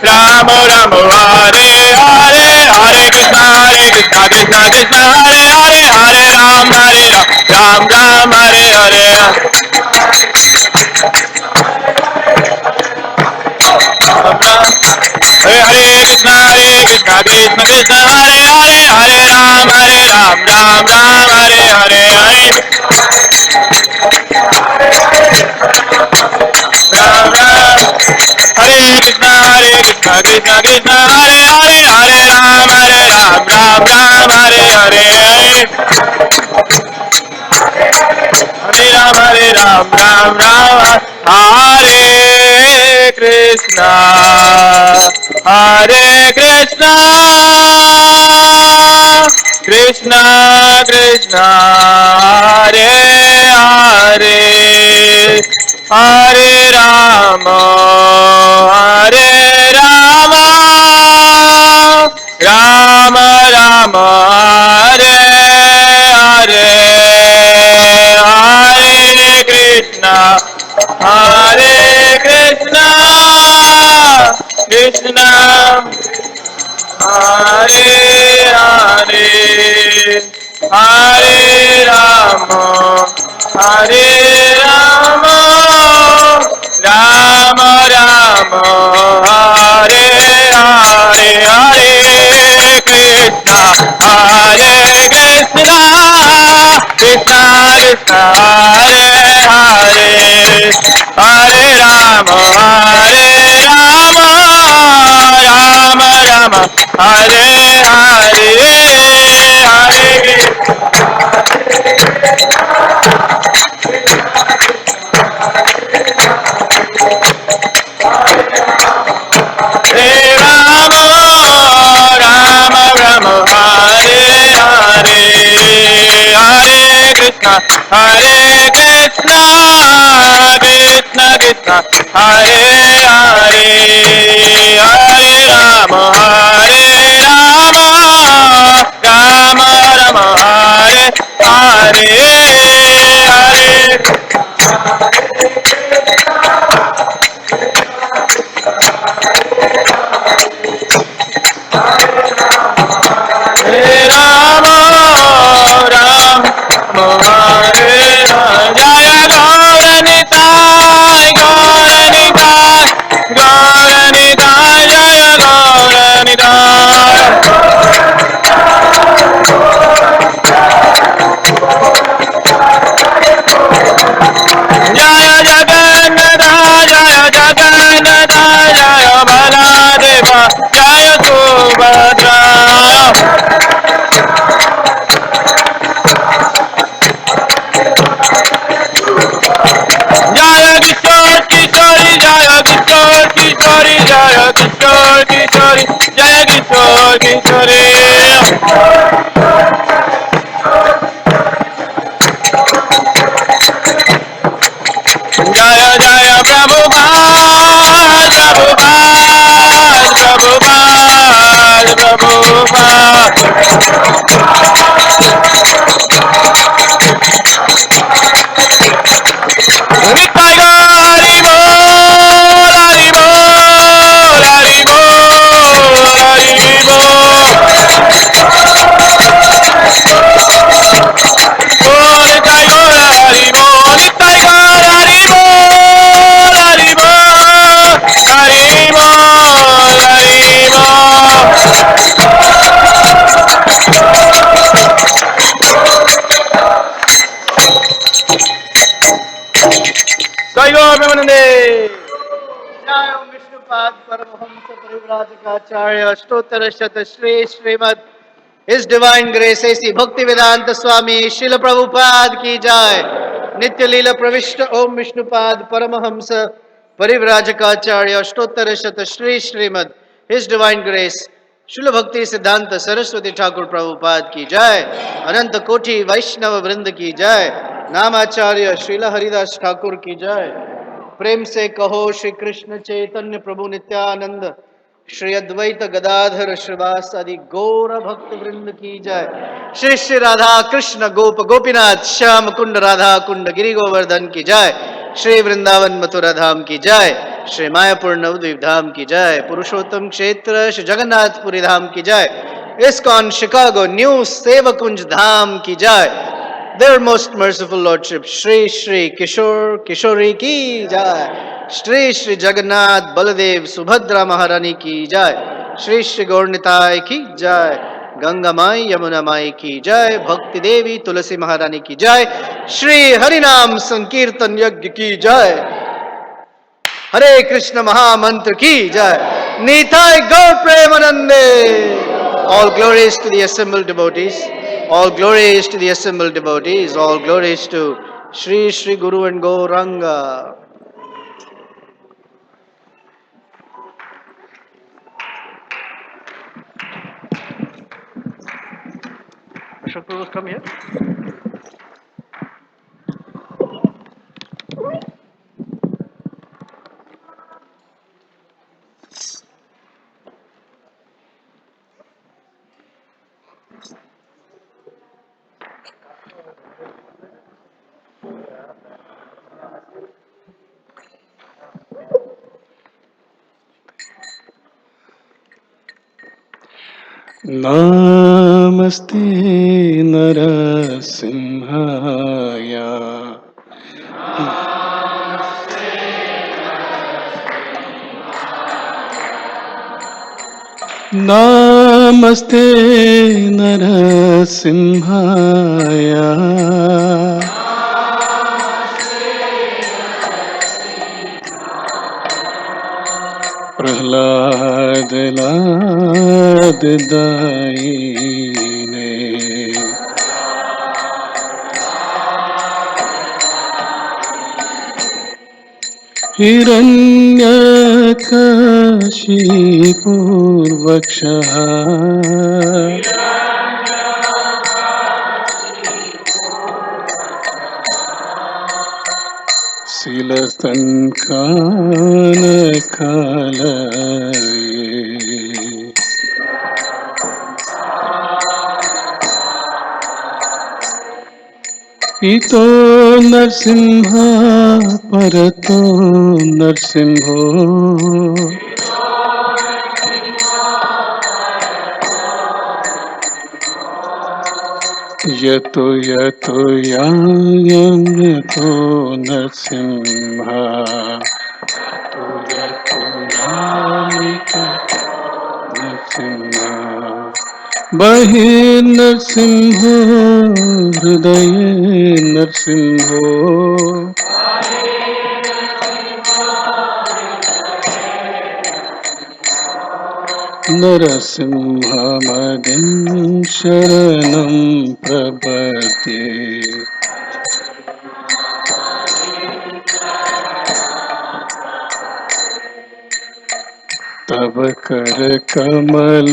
Ram Ram Hare Hare Hare Krishna Krishna Krishna Hare Hare Hare Ram Ram Ram Hare Hare Hare Krishna Krishna Krishna Hare Hare Hare Ram Ram Ram Hare Hare Ram Ram Hare Krishna Krishna Krishna Hare Hare Hare Ram Ram Hare Hare Hare Ram Ram Hare Krishna Krishna Krishna Hare Hare Hare Rama Rama Rama Hare Hare Hare Krishna Krishna Hare Hare Hare Rama Rama Rama Hare Hare Hare Krishna Krishna Krishna Hare Hare Hare Rama Rama Rama Hare Hare Hare Hare Krishna Krishna Krishna Hare Hare Hare Rama Rama Rama Hare Hare Hare Rama Ram Hare Jaya Gauranitai Gauranitai Gauranitai Jaya Gauranitai Jaya Jagannatha Jaya Jagannatha Jaya Baladeva Jaya Subhadra Jaya Kishore Kishori Jaya Kishore Kishori Jaya Kishore Kishori Jaya Kishore Kishori Jaya Jaya Prabhupada Prabhupada Prabhupada Nitai Hari Bol Hari Bol Hari Bol Hari Bol Nitai Gaur Hari Bol Nitai Gaur Hari Bol Hari Bol Hari Bol Hari Bol Jai Gaur Premanande जय ओम विष्णुपाद परमहंस परिव्राजकाचार्य अष्टोत्तर शत Shri Shrimad His Divine Grace ऐसी भक्ति वेदांत स्वामी शिल प्रभुपाद की जय। नित्य लीला प्रविष्ट ओम विष्णुपाद परमहंस परिव्राजकाचार्य अष्टोत्तर शत Shri Shrimad His Divine Grace शिल भक्ति सिद्धांत सरस्वती ठाकुर प्रभुपाद की जय। अनंत कोटि वैष्णव वृंद की जय। नामाचार्य श्रील हरिदास ठाकुर की जय। प्रेम से कहो श्री कृष्ण चैतन्य प्रभु नित्यानंद श्री अद्वैत गदाधर श्रीवास आदि गौर भक्त वृंद की जय। श्री श्री राधा कृष्ण गोप गोपीनाथ श्याम कुंड राधा कुंड गिरि गोवर्धन की जय। श्री वृंदावन मथुरा धाम की जय। श्री मायापुर नवद्वीप धाम की जय, पुरुषोत्तम क्षेत्र श्री जगन्नाथपुरी धाम की जय, ISKCON शिकागो न्यू सेवकुंज धाम की जय, Their most merciful Lordship Shri Shri Kishore Kishori ki jai, Shri Shri Jagannath Baladev Subhadra Maharani ki jai, Shri Shri Gaurnitai ki jai, Ganga Mai Yamuna Mai ki jai, Bhakti Devi Tulasi Maharani ki jai, Shri Harinam Sankirtan Yajna ki jai, Hare Krishna Mahamantra ki jai, Nitai Gaur Premanande. All glories to the assembled devotees. All glories to the assembled devotees. All glories to Shri Shri Guru and Gauranga. Ashok Prabhu, come here. Namaste Narasimhaya. Namaste Narasimhaya. Prahlad Lad Daine. Hiranyakashipurvaksha Silastankanakalaye. Ito Narsimha Parato Narsimho Yato Yato Yayam Yato Narsimha Yato Yamita Narsimha Bahir Narsimho Hridaye Narsimho Narasimhamadin Sharanam Prabhate तव कर कमलवरेनखा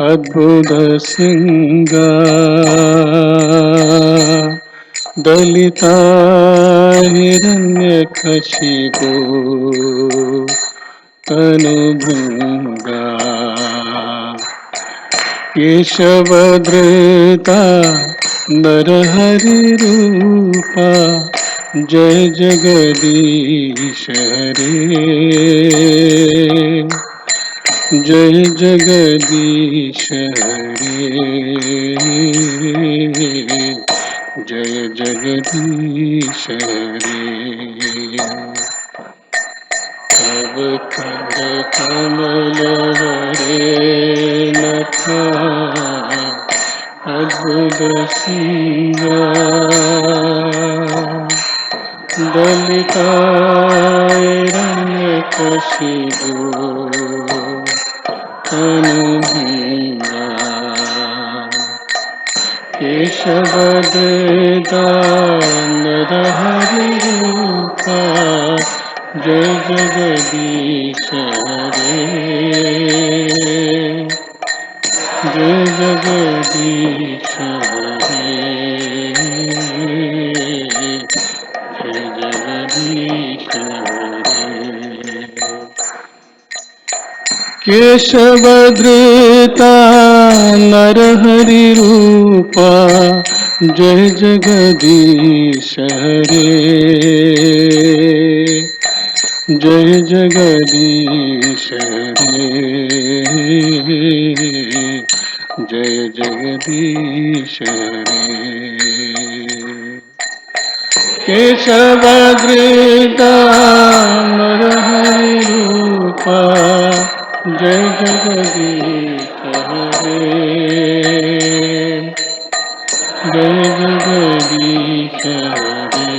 अद्भुत सिंगा दलिता हिरण्यकशिपु तनुभृङ्गा केशवधृता नरहरिरूपा जय जगदीश हरे जय जगदीश हरे जय जगदीश हरे तव कर कमल नखा अद्भुत सिंगार दलितारण्यकशिपु तनुभृङ्गा केशवदृतानरहरिरूपा जय जगदीश हरे जय जगदीश हरे जय जगदीश हरे केशवधृता नरहरिरूपा जय जगदीश हरे जय जगदीश हरे जय जगदीश हरे केशवधृता नरहरिरूपा जय जगदीश हरे जय जगदीश हरे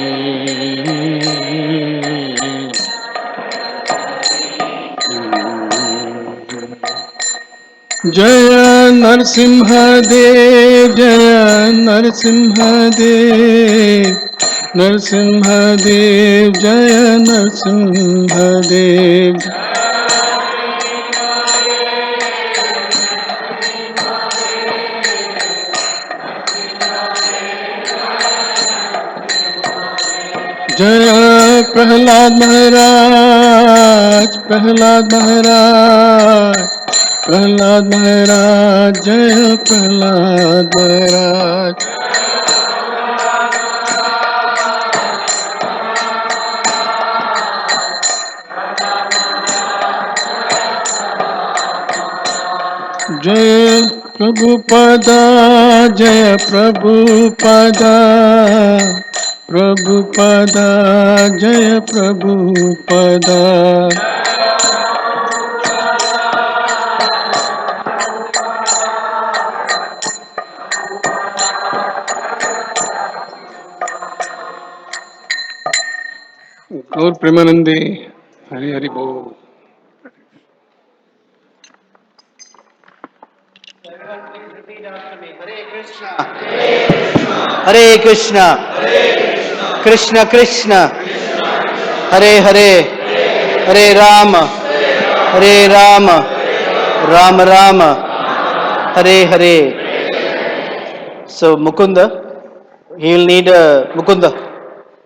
जय नरसिंहदेव जय नरसिंहदेव नरसिंहदेव जय नरसिंहदेव जय प्रहलाद महाराज प्रहलाद महाराज प्रहलाद महाराज जय प्रहलाद महाराज जय प्रभुपदा जय प्रभुपदा प्रभुपदा जय प्रभुपदा गौर प्रेमानंदे हरि हरि बोल Everyone, please repeat after me. Hare Krishna. Hare Krishna. Krishna Krishna. Hare Hare. Hare Rama. Hare Rama. Rama Rama. Hare Hare. So Mukunda, he'll need a Mukunda,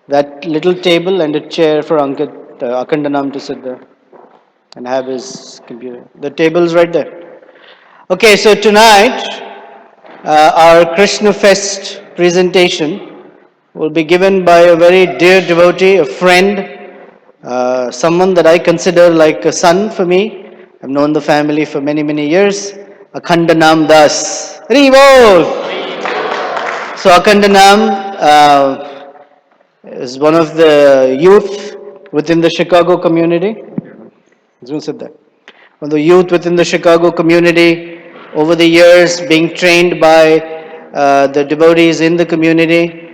that little table and a chair for Ankit, Akhandanam to sit there and have his computer. The table's right there. Okay, so tonight our Krishna Fest presentation will be given by a very dear devotee, a friend, someone that I consider like a son for me. I've known the family for many, many years. Akhanda Nam Das. Hari Bol! So Akhanda Nam is one of the youth within the Chicago community. Who said that? One of the youth within the Chicago community, over the years being trained by the devotees in the community,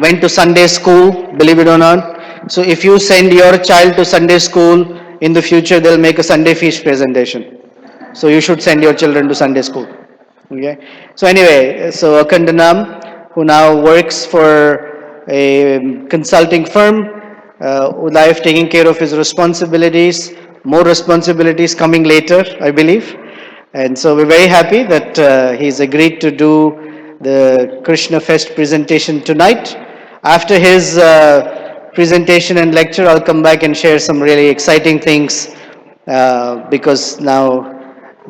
went to Sunday school, believe it or not. So if you send your child to Sunday school, in the future they'll make a Sunday feast presentation. So you should send your children to Sunday school. Okay. So anyway, so Akhandanam, who now works for a consulting firm, with life taking care of his responsibilities, more responsibilities coming later, I believe. And so we're very happy that he's agreed to do the Krishna Fest presentation tonight. After his presentation and lecture, I'll come back and share some really exciting things because now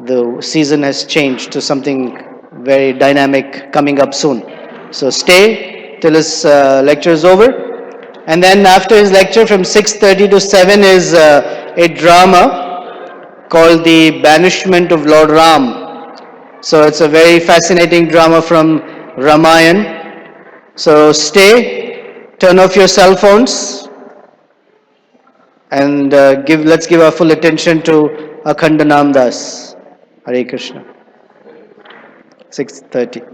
the season has changed to something very dynamic coming up soon. So stay till his lecture is over. And then after his lecture from 6:30 to 7 is a drama called The Banishment of Lord Ram. So it's a very fascinating drama from Ramayan. So stay, turn off your cell phones, and let's give our full attention to Akhanda Nam Das. Hare Krishna. 6:30.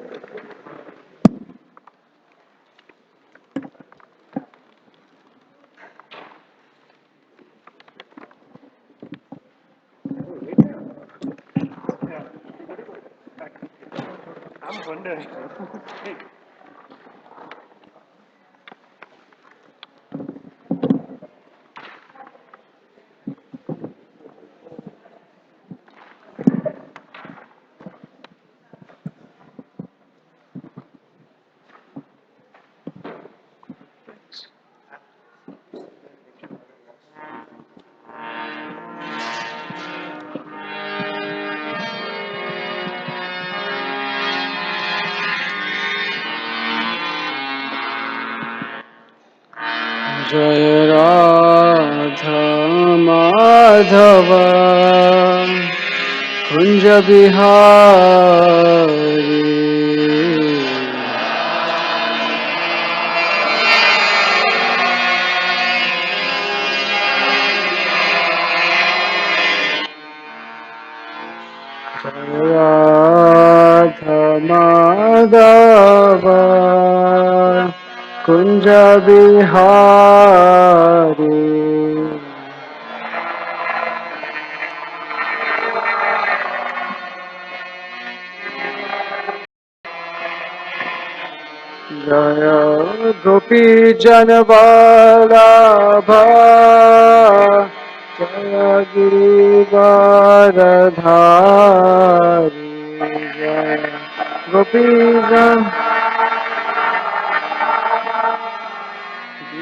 जय राधा माधव कुंज बिहारी राधा माधव कुंज बिहारी जय गोपी जन वल्लभ जय गिरिवरधारी जय गोपी जन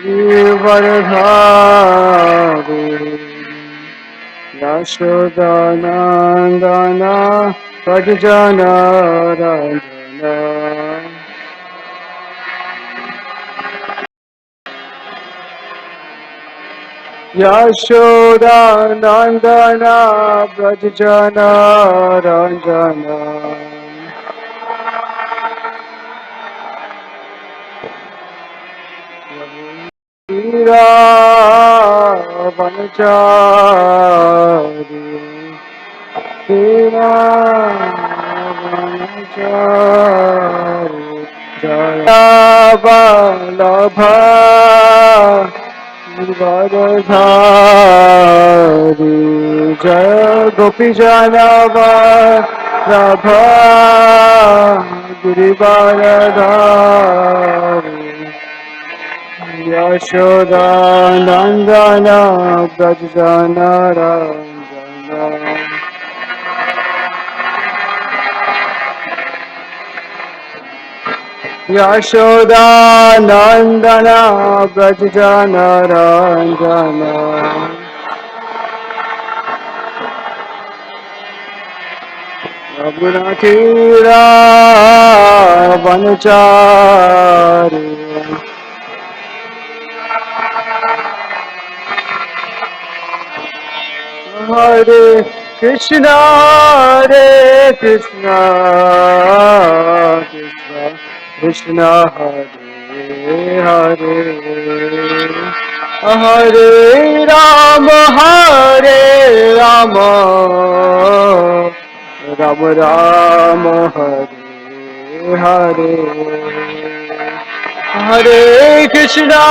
गिरिवरधारी यशोदानंदन व्रज जन रंजना यशोदानंदन व्रज जन रंजना वनचारी जय वल्लभ गिरिवरधारी जय गोपी जन वल्लभ गिरिवरधारी यशोदानंदन व्रज जन रंजना यशोदानंदन व्रज जन रंजना रघुनाथीरा वनचारी हरे कृष्णा कृष्णा कृष्णा हरे हरे हरे राम राम राम हरे हरे हरे कृष्णा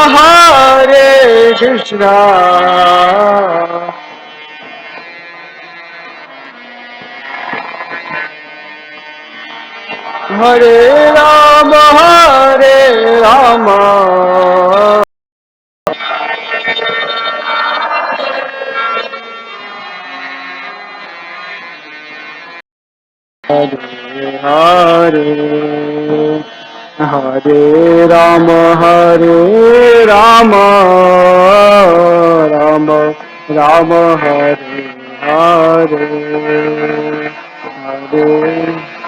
हरे Ram Hare Hare Hare Ram Ram Ram Hare Hare Hare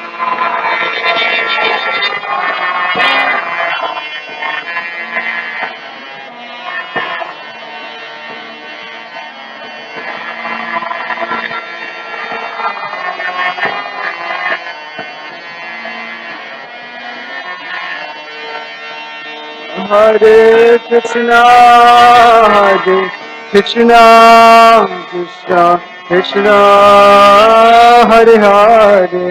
Hare Krishna Krishna Krishna Hare Hare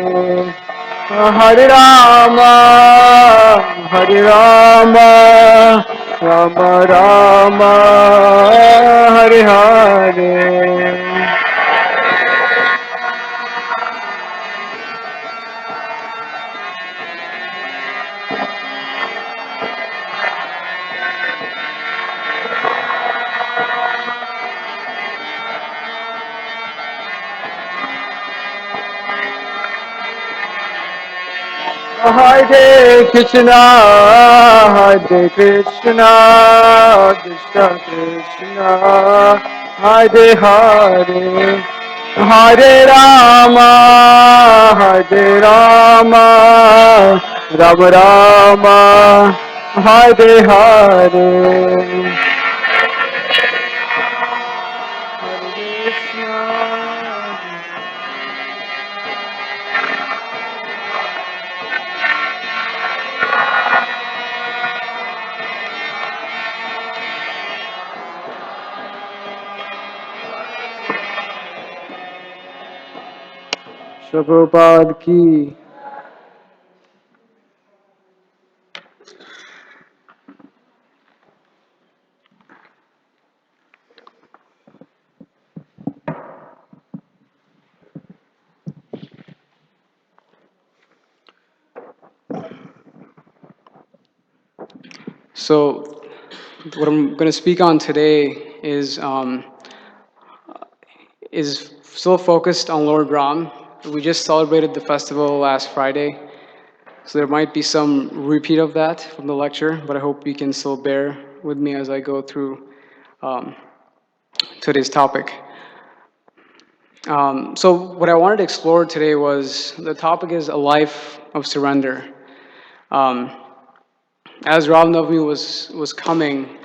Hare Ram Ram Ram Hare Hare Hare Krishna, Krishna Krishna, Hare Hare, Hare Rama, Rama Rama, Hare Hare. Prabhupada ki. So, what I'm going to speak on today is still focused on Lord Ram. We just celebrated the festival last Friday, so there might be some repeat of that from the lecture, but I hope you can still bear with me as I go through um, today's topic. So what I wanted to explore today was the topic is a life of surrender. Um, as Ram Navami was coming,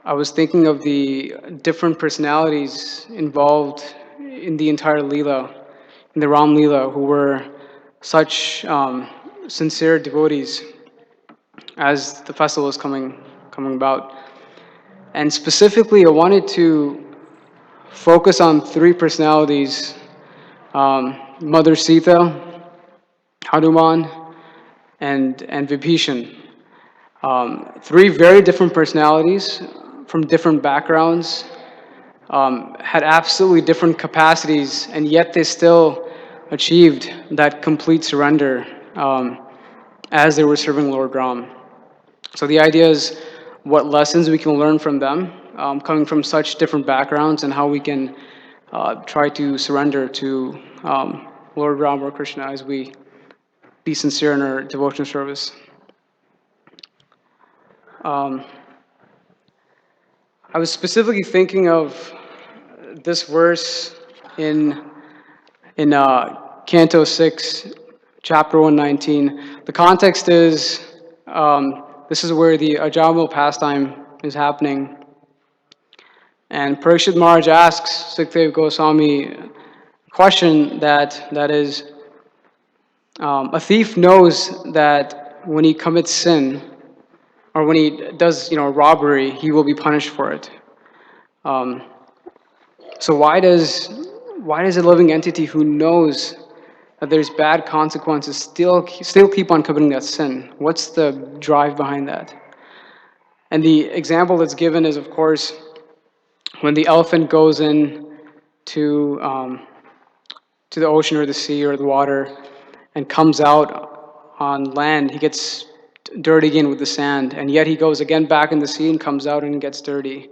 I was thinking of the different personalities involved in the entire Leela, in the Ram Leela, who were such sincere devotees as the festival is coming about. And specifically, I wanted to focus on three personalities: Mother Sita, Hanuman, and Vibhishan. Three very different personalities from different backgrounds, had absolutely different capacities, and yet they still achieved that complete surrender as they were serving Lord Ram. So the idea is what lessons we can learn from them, coming from such different backgrounds, and how we can try to surrender to Lord Ram or Krishna as we be sincere in our devotional service. Um, I was specifically thinking of this verse in Canto 6, chapter 119. The context is this is where the Ajamal pastime is happening. And Parikshit Maharaj asks Sukdev Goswami a question that is, a thief knows that when he commits sin, or when he does, robbery, he will be punished for it. Um, so why does a living entity who knows that there's bad consequences still keep on committing that sin? What's the drive behind that? And the example that's given is, of course, when the elephant goes in to the ocean or the sea or the water and comes out on land, he gets dirty again with the sand, and yet he goes again back in the sea and comes out and gets dirty.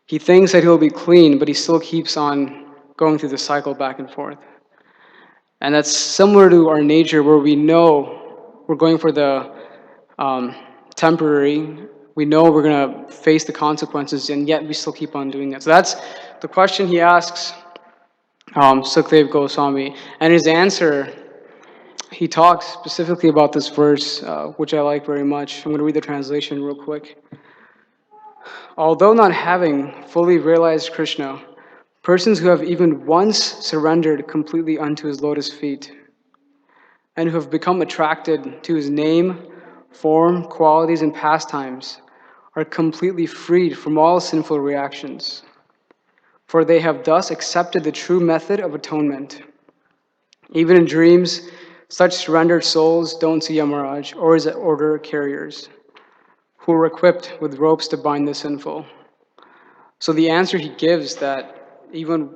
He thinks that he'll be clean, but he still keeps on going through the cycle back and forth. And that's similar to our nature, where we know we're going for the temporary. We know we're going to face the consequences, and yet we still keep on doing it. So that's the question he asks Sukdev Goswami. And his answer, he talks specifically about this verse, which I like very much. I'm going to read the translation real quick. Although not having fully realized Krishna, persons who have even once surrendered completely unto his lotus feet and who have become attracted to his name, form, qualities, and pastimes are completely freed from all sinful reactions, for they have thus accepted the true method of atonement. Even in dreams, such surrendered souls don't see Yamaraj or his order carriers, who are equipped with ropes to bind the sinful. So the answer he gives, that even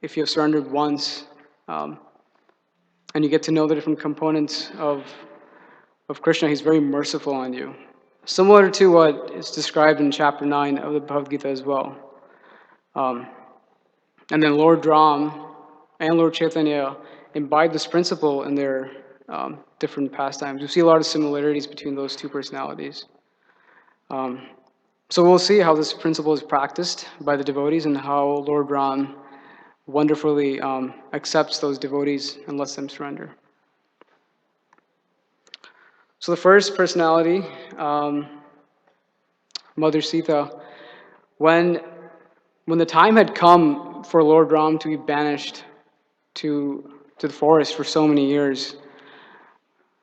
if you have surrendered once, and you get to know the different components of Krishna, he's very merciful on you. Similar to what is described in chapter 9 of the Bhagavad Gita as well. And then Lord Ram and Lord Chaitanya imbibe this principle in their different pastimes. We see a lot of similarities between those two personalities. So we'll see how this principle is practiced by the devotees and how Lord Ram wonderfully accepts those devotees and lets them surrender. So the first personality, Mother Sita, when the time had come for Lord Ram to be banished to the forest for so many years,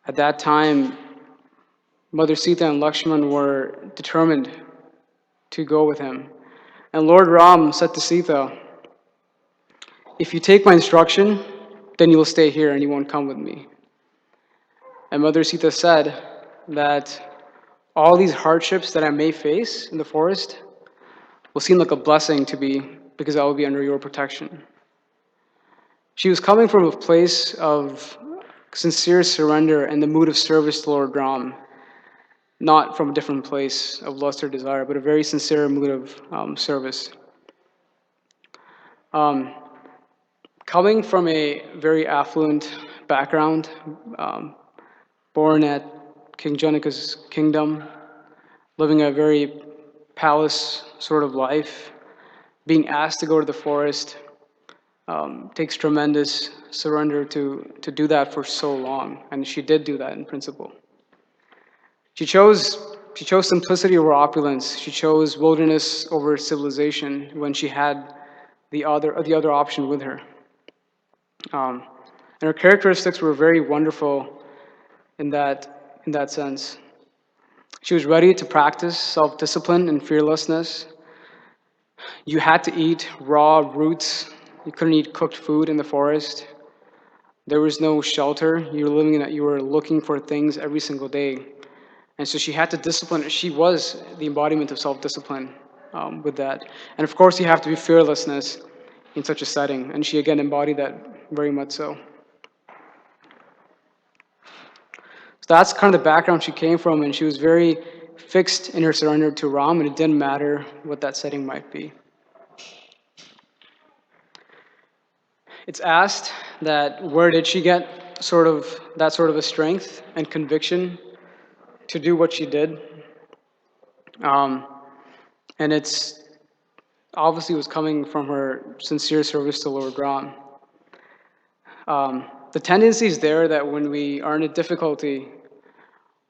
at that time, Mother Sita and Lakshman were determined to go with him. And Lord Ram said to Sita, if you take my instruction, then you'll stay here and you won't come with me. And Mother Sita said that all these hardships that I may face in the forest will seem like a blessing to me because I will be under your protection. She was coming from a place of sincere surrender and the mood of service to Lord Ram, not from a different place of lust or desire, but a very sincere mood of service. Um, Coming from a very affluent background, born at King Janaka's kingdom, living a very palace sort of life, being asked to go to the forest takes tremendous surrender to do that for so long, and she did do that in principle. She chose simplicity over opulence. She chose wilderness over civilization when she had the other option with her. And her characteristics were very wonderful in that sense. She was ready to practice self-discipline and fearlessness. You had to eat raw roots. You couldn't eat cooked food in the forest. There was no shelter. You were looking for things every single day. And so she had to discipline. She was the embodiment of self-discipline with that. And of course, you have to be fearlessness in such a setting. And she again embodied that very much so. So that's kind of the background she came from, and she was very fixed in her surrender to Ram, and it didn't matter what that setting might be. It's asked that where did she get that sort of a strength and conviction to do what she did? And it's obviously was coming from her sincere service to Lord Ram. The tendency is there that when we are in a difficulty,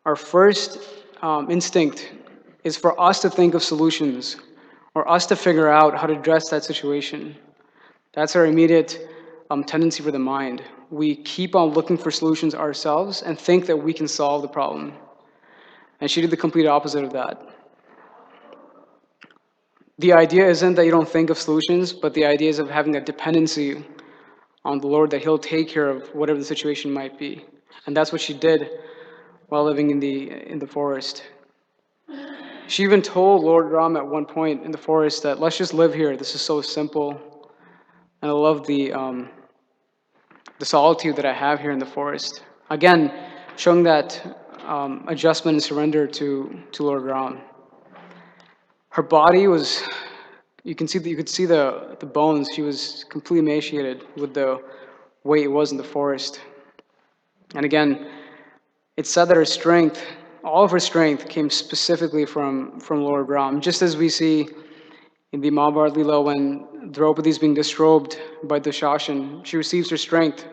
our first instinct is for us to think of solutions or us to figure out how to address that situation. That's our immediate tendency for the mind. We keep on looking for solutions ourselves and think that we can solve the problem. And she did the complete opposite of that. The idea isn't that you don't think of solutions, but the idea is of having a dependency on the Lord that He'll take care of whatever the situation might be. And that's what she did while living in the forest. She even told Lord Ram at one point in the forest that let's just live here. This is so simple, and I love the solitude that I have here in the forest. Again, showing that adjustment and surrender to Lord Ram. Her body was, you could see the bones. She was completely emaciated with the way it was in the forest. And again, it's said that her strength, all of her strength, came specifically from Lord Ram. Just as we see in the Mahabharata Leela when Draupadi is being disrobed by Dushashan, she receives her strength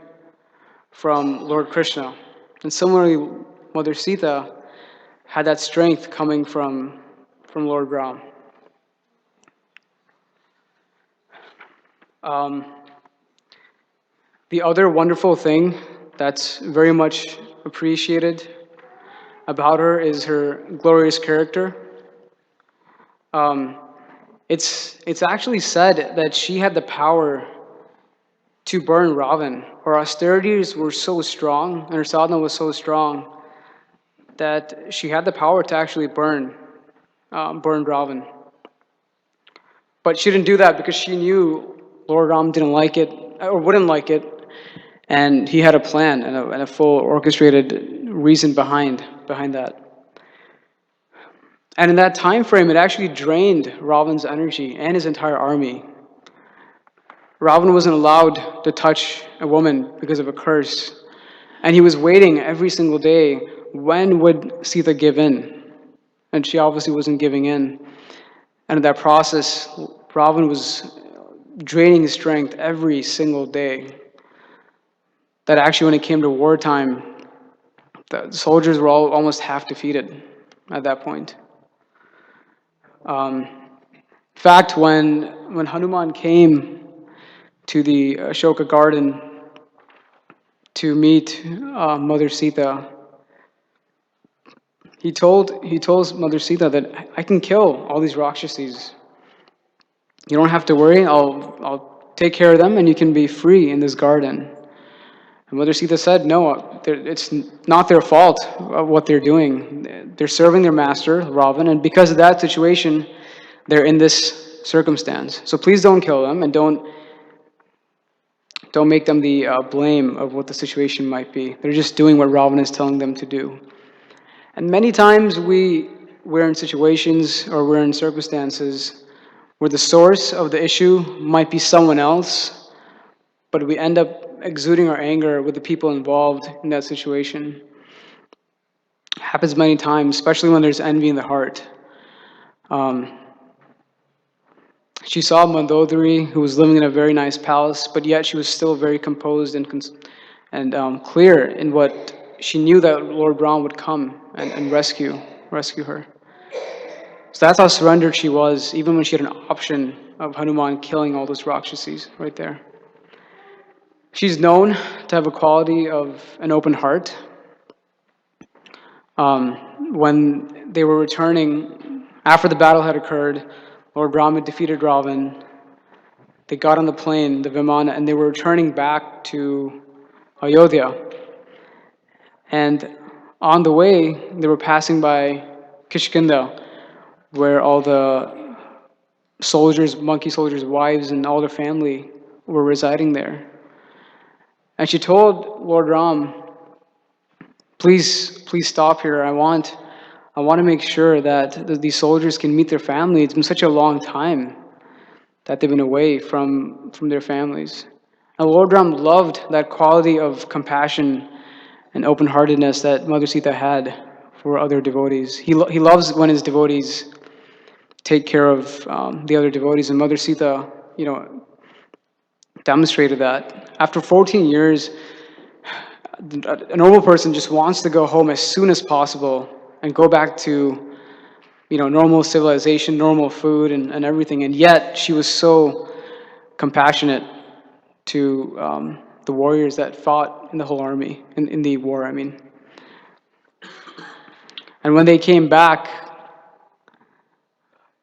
from Lord Krishna. And similarly, Mother Sita had that strength coming from Lord Ram. The other wonderful thing that's very much appreciated about her is her glorious character. It's actually said that she had the power to burn Ravan. Her austerities were so strong, and her sadhana was so strong that she had the power to actually burn Ravan. But she didn't do that because she knew Lord Ram didn't like it or wouldn't like it, and he had a plan and a full orchestrated reason behind that. And in that time frame, it actually drained Ravan's energy and his entire army. Ravan wasn't allowed to touch a woman because of a curse, and he was waiting every single day, when would Sita give in? And she obviously wasn't giving in. And in that process, Ravan was draining his strength every single day. That actually, when it came to wartime, the soldiers were all almost half defeated at that point. In fact, when Hanuman came to the Ashoka garden to meet Mother Sita, he told Mother Sita that I can kill all these Rakshasis. You don't have to worry. I'll take care of them, and you can be free in this garden. And Mother Sita said, no, it's not their fault of what they're doing. They're serving their master, Ravan, and because of that situation, they're in this circumstance. So please don't kill them, and don't make them the blame of what the situation might be. They're just doing what Ravan is telling them to do. And many times we're in situations or we're in circumstances where the source of the issue might be someone else, but we end up exuding our anger with the people involved in that situation. Happens many times, especially when there's envy in the heart. Um, she saw Mandodari, who was living in a very nice palace, but yet she was still very composed and clear in what she knew that Lord Ram would come and rescue her. So that's how surrendered she was, even when she had an option of Hanuman killing all those Rakshasis right there. She's known to have a quality of an open heart. When they were returning, after the battle had occurred, Lord Ram had defeated Ravan. They got on the plane, the Vimana, and they were returning back to Ayodhya. And on the way, they were passing by Kishkinda, where all the soldiers, monkey soldiers' wives, and all their family were residing there. And she told Lord Ram, please stop here. I want to make sure that these soldiers can meet their family. It's been such a long time that they've been away from their families. And Lord Ram loved that quality of compassion and open-heartedness that Mother Sita had for other devotees. He loves when his devotees take care of the other devotees, and Mother Sita, demonstrated that. After 14 years, a normal person just wants to go home as soon as possible and go back to, normal civilization, normal food, and everything. And yet, she was so compassionate to the warriors that fought in the whole army, in the war, I mean. And when they came back,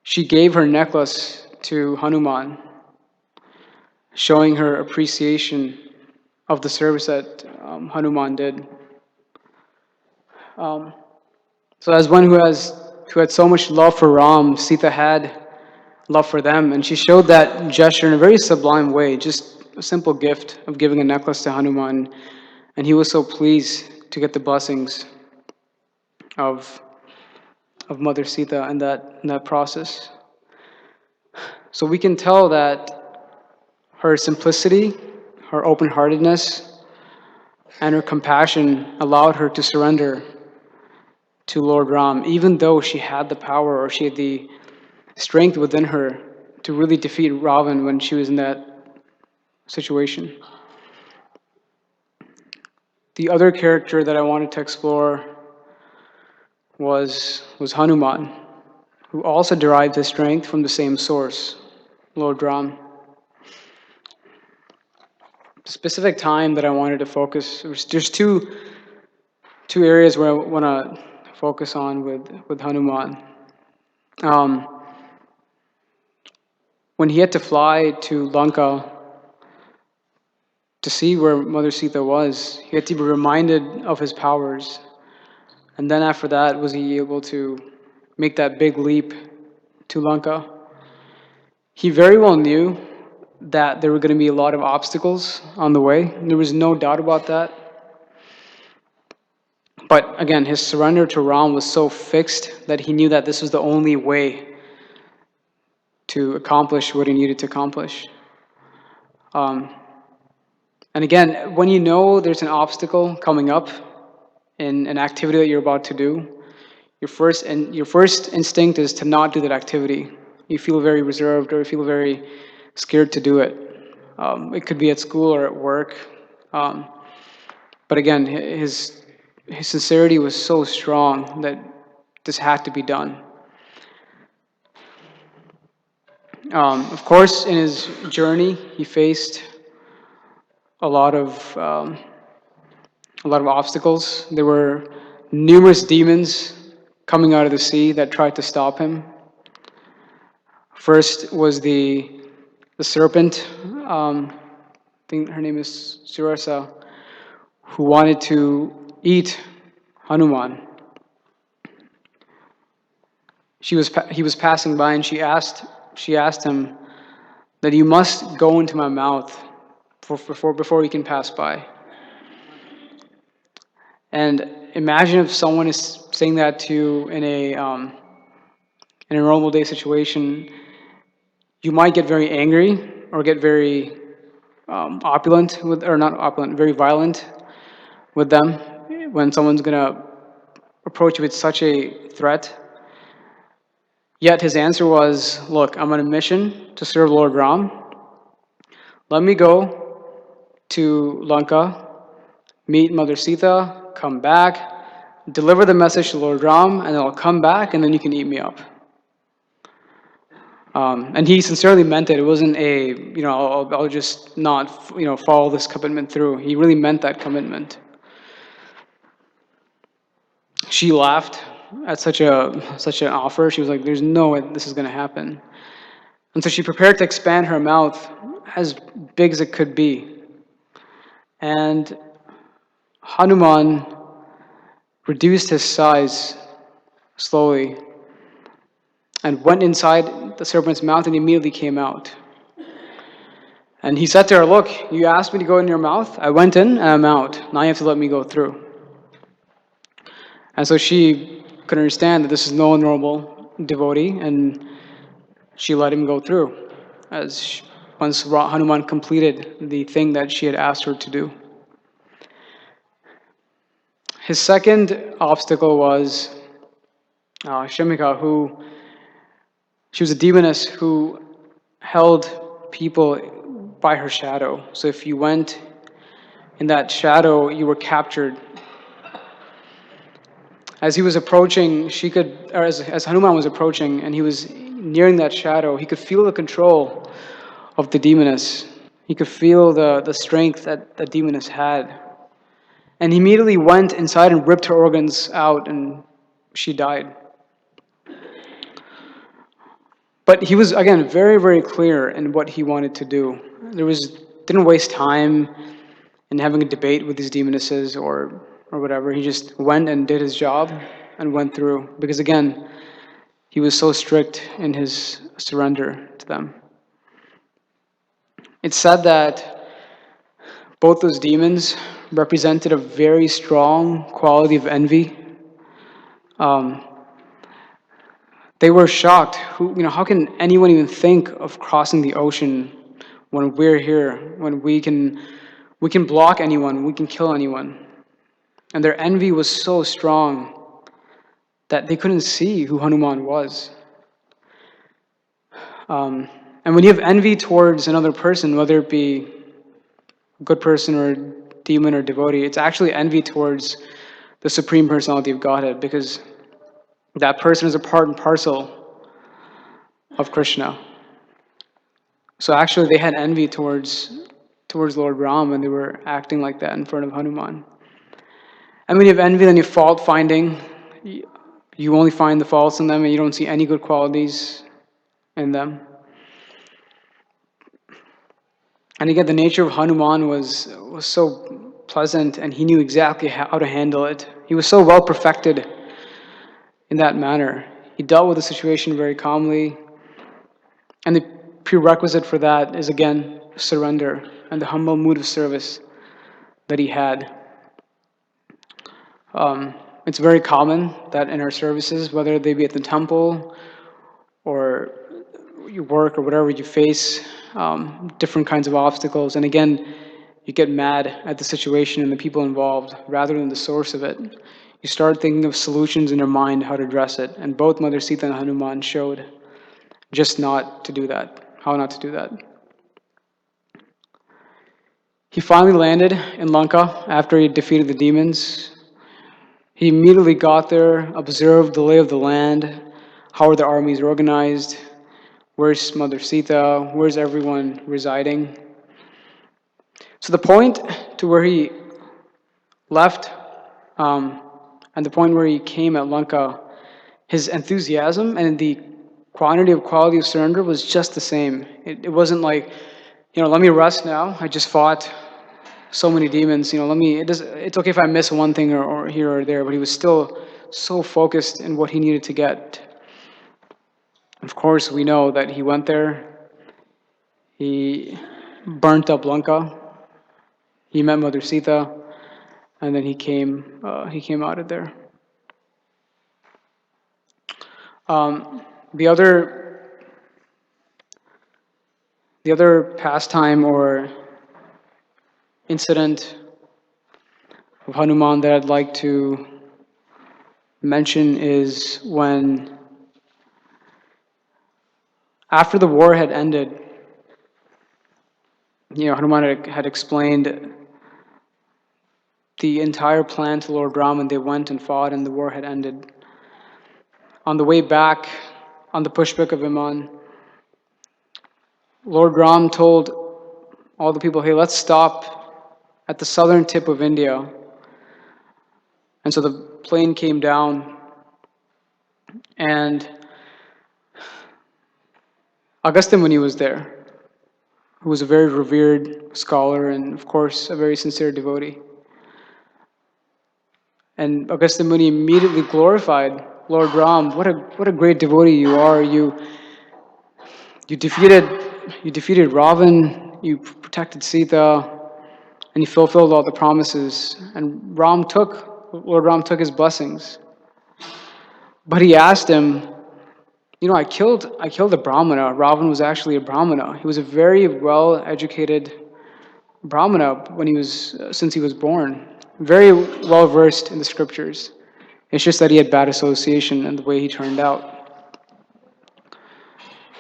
she gave her necklace to Hanuman, showing her appreciation of the service that Hanuman did. So as one who had so much love for Ram, Sita had love for them, and she showed that gesture in a very sublime way, just a simple gift of giving a necklace to Hanuman, and he was so pleased to get the blessings of Mother Sita in that process. So we can tell that her simplicity, her open-heartedness, and her compassion allowed her to surrender to Lord Ram, even though she had the power or she had the strength within her to really defeat Ravan when she was in that situation. The other character that I wanted to explore was Hanuman, who also derived his strength from the same source, Lord Ram. The specific time that I wanted to focus, there's two areas where I want to focus on with Hanuman. When he had to fly to Lanka to see where Mother Sita was, he had to be reminded of his powers. And then after that, was he able to make that big leap to Lanka? He very well knew that there were going to be a lot of obstacles on the way. There was no doubt about that. But again, his surrender to Ram was so fixed that he knew that this was the only way to accomplish what he needed to accomplish. And again, when you know there's an obstacle coming up in an activity that you're about to do, your first instinct is to not do that activity. You feel very reserved or you feel very scared to do it. It could be at school or at work. But again, his sincerity was so strong that this had to be done. Of course, in his journey, he faced a lot of obstacles. There were numerous demons coming out of the sea that tried to stop him. First was the serpent. I think her name is Surasa, who wanted to eat Hanuman. He was passing by, and she asked him that you must go into my mouth before you can pass by. And imagine if someone is saying that to you in a normal day situation, you might get very angry or get very opulent with, or not opulent, very violent with them when someone's gonna approach you with such a threat. Yet his answer was, "Look, I'm on a mission to serve Lord Ram. Let me go to Lanka, meet Mother Sita, come back, deliver the message to Lord Ram, and then I'll come back, and then you can eat me up." And he sincerely meant it. It wasn't a, I'll just not, follow this commitment through. He really meant that commitment. She laughed at such an offer. She was like, "There's no way this is going to happen." And so she prepared to expand her mouth as big as it could be. And Hanuman reduced his size slowly and went inside the serpent's mouth and immediately came out. And he said to her, "Look, you asked me to go in your mouth. I went in and I'm out. Now you have to let me go through." And so she could understand that this is no normal devotee, and she let him go through once Hanuman completed the thing that she had asked her to do. His second obstacle was Shemika, she was a demoness who held people by her shadow. So if you went in that shadow, you were captured. As he was approaching, as Hanuman was approaching and he was nearing that shadow, he could feel the control of the demoness. He could feel the strength that the demoness had. And he immediately went inside and ripped her organs out, and she died. But he was, again, very, very clear in what he wanted to do. Didn't waste time in having a debate with these demonesses or whatever. He just went and did his job and went through. Because again, he was so strict in his surrender to them. It's said that both those demons represented a very strong quality of envy. They were shocked. How can anyone even think of crossing the ocean when we're here? When we can block anyone, we can kill anyone. And their envy was so strong that they couldn't see who Hanuman was. And when you have envy towards another person, whether it be a good person or demon or devotee, it's actually envy towards the Supreme Personality of Godhead, because that person is a part and parcel of Krishna. So actually they had envy towards Lord Ram, and they were acting like that in front of Hanuman. And when you have envy, then you fault finding. You only find the faults in them, and you don't see any good qualities in them. And again, the nature of Hanuman was so pleasant, and he knew exactly how to handle it. He was so well perfected in that manner. He dealt with the situation very calmly. And the prerequisite for that is, again, surrender and the humble mood of service that he had. It's very common that in our services, whether they be at the temple or you work or whatever, you face different kinds of obstacles. And again, you get mad at the situation and the people involved rather than the source of it. You start thinking of solutions in your mind how to address it. And both Mother Sita and Hanuman showed just not to do that, how not to do that. He finally landed in Lanka after he defeated the demons. He immediately got there, observed the lay of the land, how are the armies organized, where's Mother Sita, where's everyone residing. So the point to where he left and the point where he came at Lanka, his enthusiasm and the quality of surrender was just the same. It wasn't like, let me rest now. I just fought so many demons. It's okay if I miss one thing or here or there, but he was still so focused in what he needed to get. Of course, we know that he went there, he burnt up Lanka, he met Mother Sita, and then he came out of there. The other pastime or incident of Hanuman that I'd like to mention is when, after the war had ended, Hanuman had explained the entire plan to Lord Ram, and they went and fought, and the war had ended. On the way back, on the pushback of Viman, Lord Ram told all the people, hey, let's stop at the southern tip of India. And so the plane came down, and Agastya Muni was there, who was a very revered scholar and, of course, a very sincere devotee. And Agastya Muni immediately glorified Lord Ram. What a great devotee you are. You defeated Ravan, you protected Sita, and you fulfilled all the promises. And Lord Ram took his blessings. But he asked him, I killed a Brahmana. Ravan was actually a Brahmana. He was a very well-educated Brahmana since he was born. Very well versed in the scriptures. It's just that he had bad association and the way he turned out.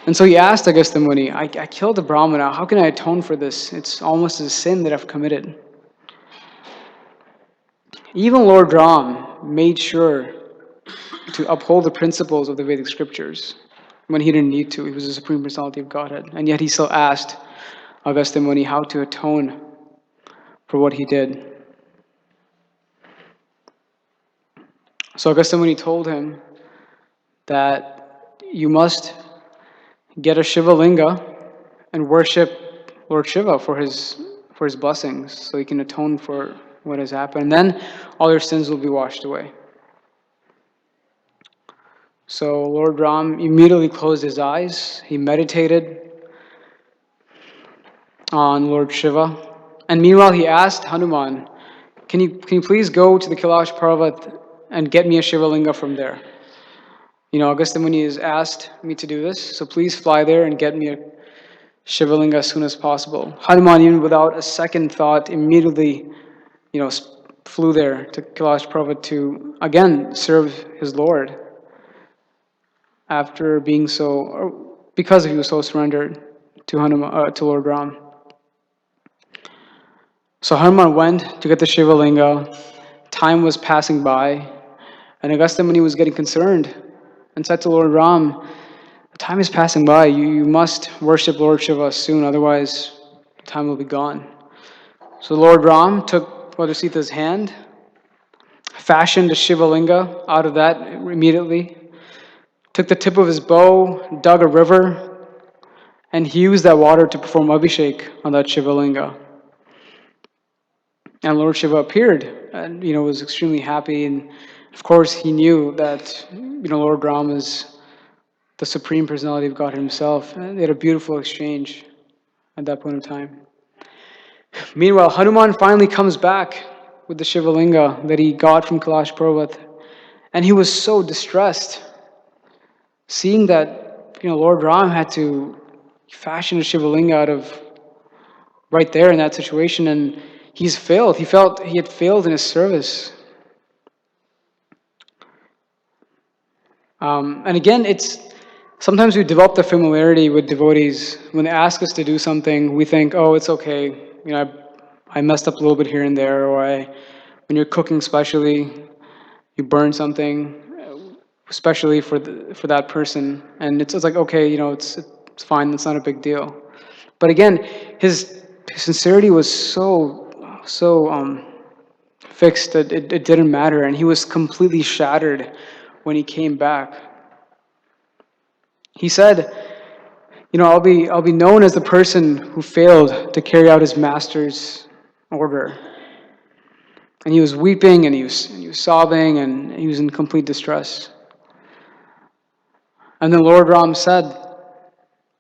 And so he asked Agastya Muni, I killed a Brahmana. How can I atone for this? It's almost a sin that I've committed. Even Lord Ram made sure to uphold the principles of the Vedic scriptures when he didn't need to. He was the Supreme Personality of Godhead. And yet he still asked Agastya Muni how to atone for what he did. So Agastya Muni told him that you must get a Shiva Linga and worship Lord Shiva for his blessings, so he can atone for what has happened. And then all your sins will be washed away. So Lord Ram immediately closed his eyes. He meditated on Lord Shiva. And meanwhile, he asked Hanuman, can you please go to the Kailash Parvat and get me a Shiva Linga from there? Agastya Muni has asked me to do this, so please fly there and get me a Shiva Linga as soon as possible. Hanuman, even without a second thought, immediately, flew there to Kailash Parvat to, again, serve his Lord because he was so surrendered to Lord Ram. So Hanuman went to get the Shiva Linga. Time was passing by, and Agastya Muni was getting concerned and said to Lord Ram, time is passing by. You must worship Lord Shiva soon, otherwise time will be gone. So Lord Ram took Mother Sita's hand, fashioned a Shiva Linga out of that immediately, took the tip of his bow, dug a river, and he used that water to perform Abhishek on that Shiva Linga. And Lord Shiva appeared and, was extremely happy. And of course, he knew that, Lord Ram is the Supreme Personality of God himself. And they had a beautiful exchange at that point in time. Meanwhile, Hanuman finally comes back with the Shiva Linga that he got from Kailash Parvat. And he was so distressed, seeing that, Lord Ram had to fashion a Shiva Linga out of right there in that situation, and he's failed. He felt he had failed in his service. And again, sometimes we develop the familiarity with devotees. When they ask us to do something, we think, oh, it's okay. I messed up a little bit here and there, or when you're cooking especially, you burn something, especially for that person, and it's like, okay, it's fine. It's not a big deal. But again, his sincerity was so fixed that it didn't matter, and he was completely shattered when he came back. He said, I'll be known as the person who failed to carry out his master's order. And he was weeping and he was sobbing and he was in complete distress. And then Lord Ram said,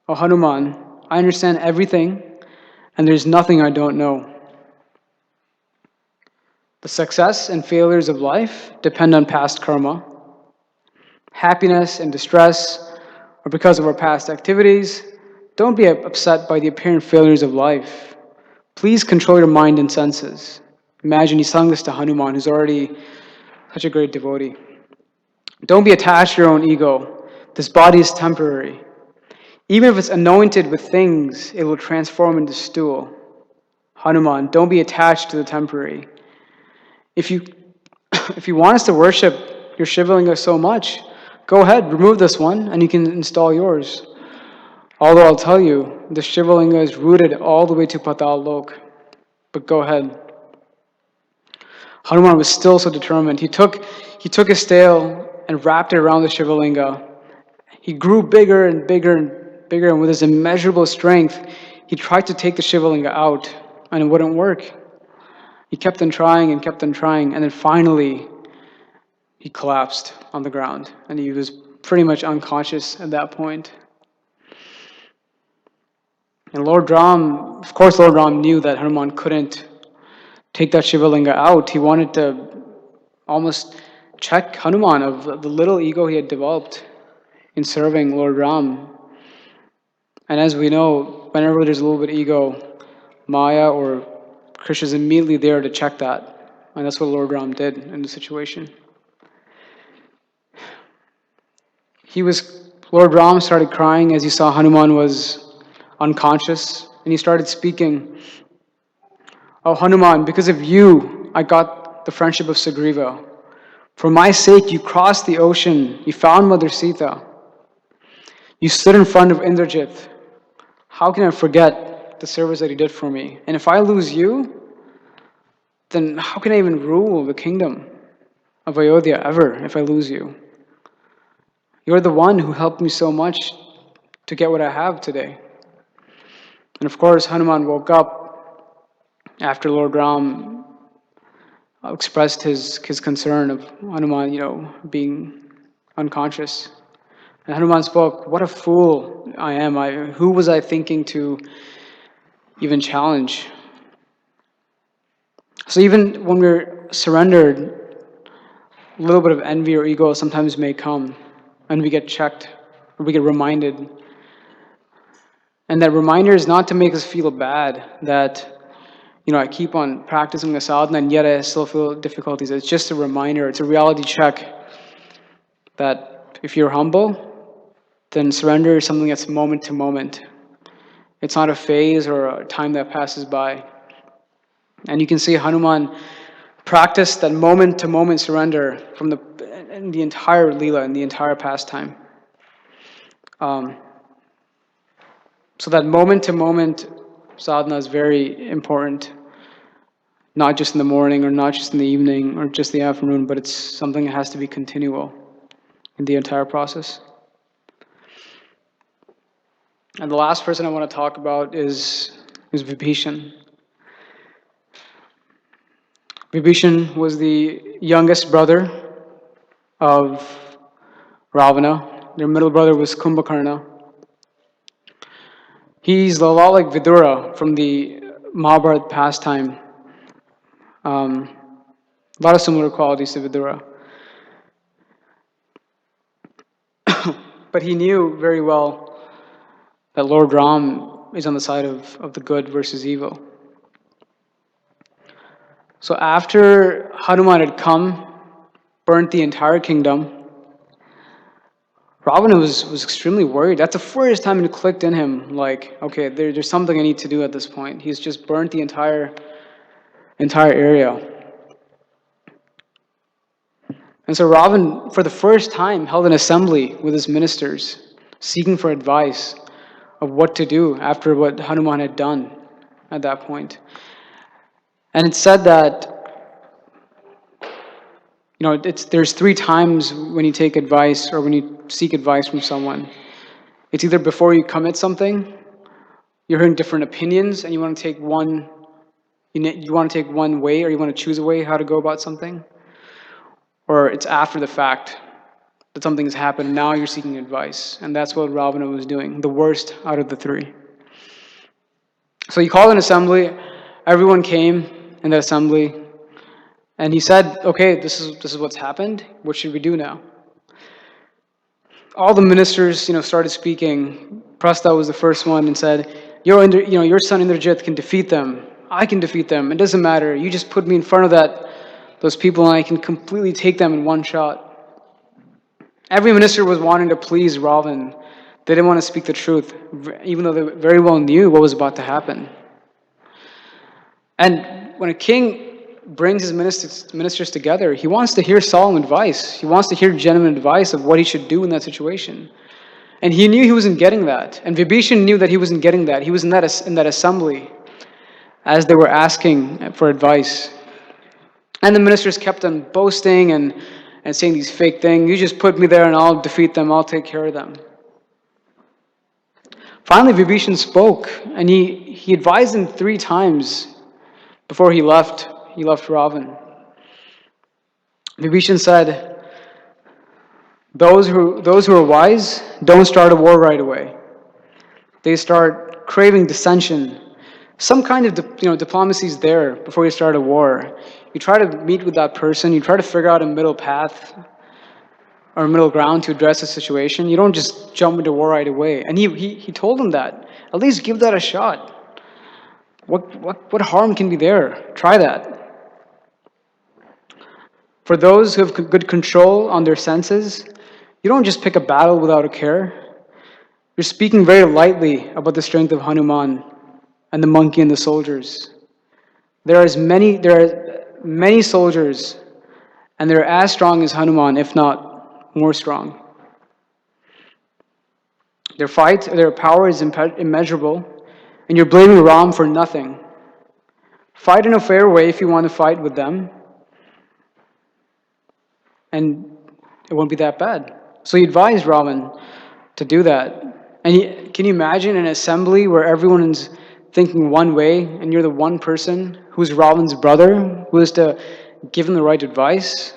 "Oh Hanuman, I understand everything and there's nothing I don't know. The success and failures of life depend on past karma. Happiness and distress are because of our past activities. Don't be upset by the apparent failures of life. Please control your mind and senses." Imagine he's telling this to Hanuman, who's already such a great devotee. "Don't be attached to your own ego. This body is temporary. Even if it's anointed with things, it will transform into stool. Hanuman, don't be attached to the temporary. If you if you want us to worship your Shivalinga so much, go ahead, remove this one, and you can install yours. Although I'll tell you, the Shivalinga is rooted all the way to Patal Lok. But go ahead." Hanuman was still so determined. He took his tail and wrapped it around the Shivalinga. He grew bigger and bigger and bigger, and with his immeasurable strength, he tried to take the Shivalinga out, and it wouldn't work. He kept on trying and kept on trying, and then finally, he collapsed on the ground, and he was pretty much unconscious at that point. And Lord Ram, of course, Lord Ram knew that Hanuman couldn't take that Shivalinga out. He wanted to almost check Hanuman of the little ego he had developed in serving Lord Ram. And as we know, whenever there's a little bit of ego, Maya or Krishna is immediately there to check that. And that's what Lord Ram did in the situation. Lord Ram started crying as he saw Hanuman was unconscious, and he started speaking, "Oh Hanuman, because of you, I got the friendship of Sugriva. For my sake, you crossed the ocean, you found Mother Sita, you stood in front of Indrajit. How can I forget the service that he did for me? And if I lose you, then how can I even rule the kingdom of Ayodhya ever if I lose you? You're the one who helped me so much to get what I have today." And of course, Hanuman woke up after Lord Ram expressed his concern of Hanuman, being unconscious. And Hanuman spoke, "What a fool I am. Who was I thinking to even challenge?" So even when we're surrendered, a little bit of envy or ego sometimes may come, and we get checked, or we get reminded. And that reminder is not to make us feel bad that, I keep on practicing the sadhana and yet I still feel difficulties. It's just a reminder, it's a reality check that if you're humble, then surrender is something that's moment to moment. It's not a phase or a time that passes by. And you can see Hanuman practice that moment to moment surrender in the entire Leela, in the entire pastime. So that moment to moment sadhana is very important, not just in the morning or not just in the evening or just the afternoon, but it's something that has to be continual in the entire process. And the last person I want to talk about is Vibhishan. Vibhishan was the youngest brother of Ravana. Their middle brother was Kumbhakarna. He's a lot like Vidura from the Mahabharata pastime. A lot of similar qualities to Vidura. But he knew very well that Lord Ram is on the side of the good versus evil. So after Hanuman had come, burnt the entire kingdom, Ravana was extremely worried. That's the first time it clicked in him, like, okay, there's something I need to do at this point. He's just burnt the entire area. And so Ravan, for the first time, held an assembly with his ministers, seeking for advice of what to do after what Hanuman had done at that point. And it said that, there's 3 times when you take advice or when you seek advice from someone. It's either before you commit something, you're hearing different opinions, and you want to take one You want to take one way, or you want to choose a way how to go about something, or it's after the fact that something has happened and now you're seeking advice. And that's what Ravana was doing, the worst out of the three. So he called an assembly. Everyone came in the assembly, and he said, "Okay, this is what's happened. What should we do now?" All the ministers, started speaking. Prastha was the first one and said, your son Indrajit can defeat them. I can defeat them. It doesn't matter. You just put me in front of those people, and I can completely take them in one shot." Every minister was wanting to please Ravan. They didn't want to speak the truth, even though they very well knew what was about to happen. And when a king brings his ministers together, he wants to hear solemn advice. He wants to hear genuine advice of what he should do in that situation. And he knew he wasn't getting that. And Vibhishan knew that he wasn't getting that. He was in that assembly as they were asking for advice. And the ministers kept on boasting and saying these fake things. "You just put me there and I'll defeat them. I'll take care of them." Finally, Vibhishan spoke, and he advised them 3 times before he left Ravan. Vibhishan said, those who are wise don't start a war right away. They start craving dissension. Some kind of diplomacy is there before you start a war. You try to meet with that person. You try to figure out a middle path or middle ground to address the situation. You don't just jump into war right away. And he told them that. At least give that a shot. What harm can be there? Try that. For those who have good control on their senses, you don't just pick a battle without a care. You're speaking very lightly about the strength of Hanuman and the monkey and the soldiers. There are many soldiers, and they're as strong as Hanuman, if not more strong. Their power is immeasurable, and you're blaming Ram for nothing. Fight in a fair way if you want to fight with them, and it won't be that bad. So he advised Ravan to do that. And can you imagine an assembly where everyone's thinking one way, and you're the one person who's Ravan's brother, who is to give him the right advice?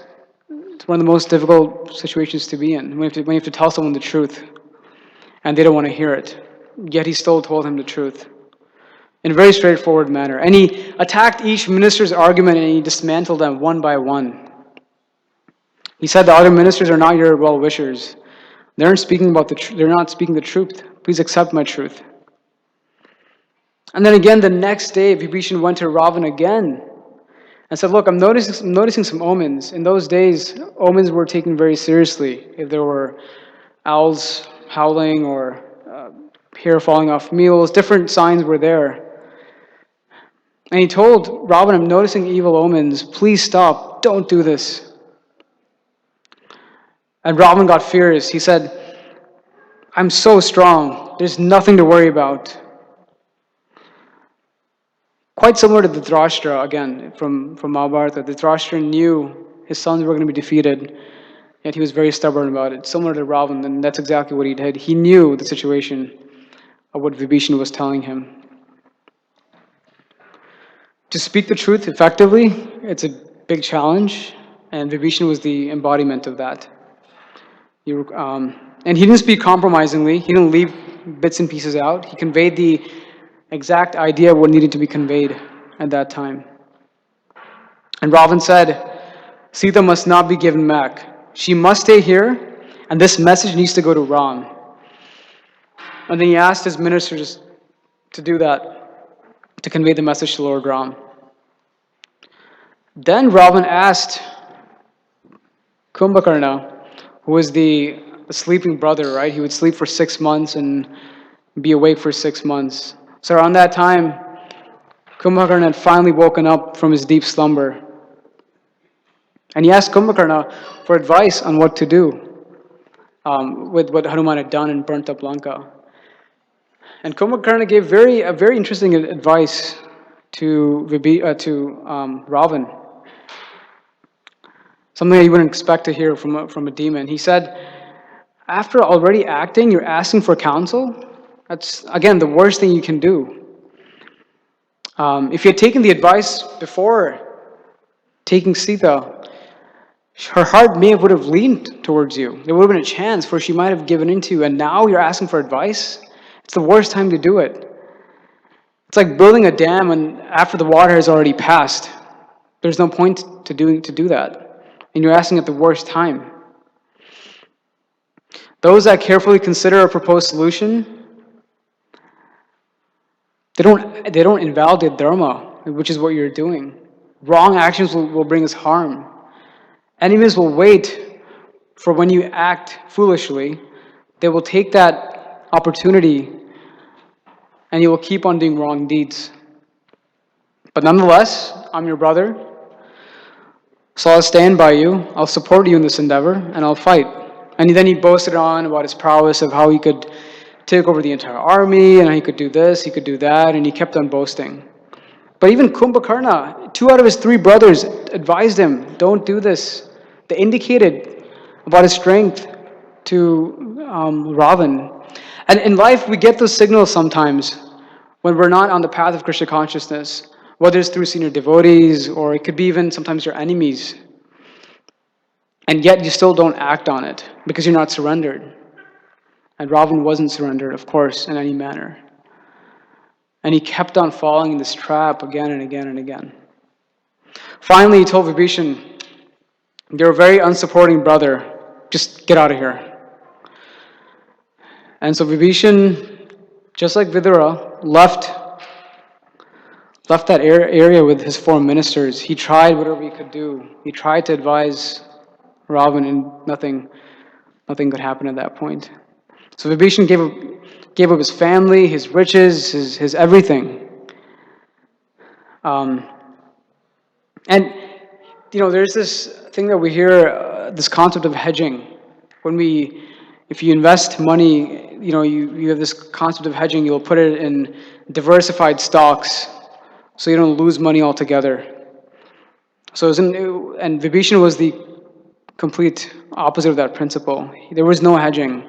It's one of the most difficult situations to be in, when you have to tell someone the truth, and they don't want to hear it. Yet he still told him the truth in a very straightforward manner. And he attacked each minister's argument, and he dismantled them one by one. He said, "The other ministers are not your well-wishers. They're not speaking the truth. Please accept my truth." And then again, the next day, Vibhishan went to Ravan again and said, "Look, I'm noticing some omens. In those days, omens were taken very seriously. If there were owls howling or hair falling off mules, different signs were there." And he told Ravan, "I'm noticing evil omens. Please stop. Don't do this." And Ravan got furious. He said, "I'm so strong. There's nothing to worry about." Quite similar to Dhritarashtra, again, from Mahabharata. Dhritarashtra knew his sons were going to be defeated, yet he was very stubborn about it. Similar to Ravan, and that's exactly what he did. He knew the situation of what Vibhishan was telling him. To speak the truth effectively, it's a big challenge, and Vibhishan was the embodiment of that. And he didn't speak compromisingly. He didn't leave bits and pieces out. He conveyed the exact idea of what needed to be conveyed at that time. And Ravan said, "Sita must not be given back. She must stay here, and this message needs to go to Ram." And then he asked his ministers to do that, to convey the message to Lord Ram. Then Ravan asked Kumbhakarna, who was the sleeping brother, right? He would sleep for 6 months and be awake for 6 months. So around that time, Kumbhakarna had finally woken up from his deep slumber. And he asked Kumbhakarna for advice on what to do with what Hanuman had done and burnt up Lanka. And Kumbhakarna gave a very interesting advice to Ravan. Something that you wouldn't expect to hear from a demon. He said, "After already acting, you're asking for counsel? That's, again, the worst thing you can do. If he had taken the advice before taking Sita, her heart would have leaned towards you. There would have been a chance for she might have given in to you, and now you're asking for advice? It's the worst time to do it. It's like building a dam and after the water has already passed. There's no point to do that. And you're asking at the worst time. Those that carefully consider a proposed solution, they don't invalidate dharma, which is what you're doing. Wrong actions will bring us harm. Enemies will wait for when you act foolishly. They will take that opportunity and you will keep on doing wrong deeds. But nonetheless, I'm your brother, so I'll stand by you, I'll support you in this endeavor, and I'll fight. And then he boasted on about his prowess of how he could take over the entire army, and how he could do this, he could do that, and he kept on boasting. But even Kumbhakarna, 2 out of his 3 brothers advised him, don't do this. They indicated about his strength to Ravan. And in life, we get those signals sometimes when we're not on the path of Krishna consciousness, whether it's through senior devotees or it could be even sometimes your enemies. And yet you still don't act on it because you're not surrendered. And Ravan wasn't surrendered, of course, in any manner. And he kept on falling in this trap again and again and again. Finally, he told Vibhishan, you're a very unsupporting brother. Just get out of here. And so Vibhishan, just like Vidura, left that area with his 4 ministers. He tried whatever he could do. He tried to advise Ravan, and nothing could happen at that point. So Vibhishan gave up his family, his riches, his everything. And there's this thing that we hear, this concept of hedging. If you invest money, you have this concept of hedging. You'll put it in diversified stocks, so you don't lose money altogether. And Vibhishan was the complete opposite of that principle. There was no hedging.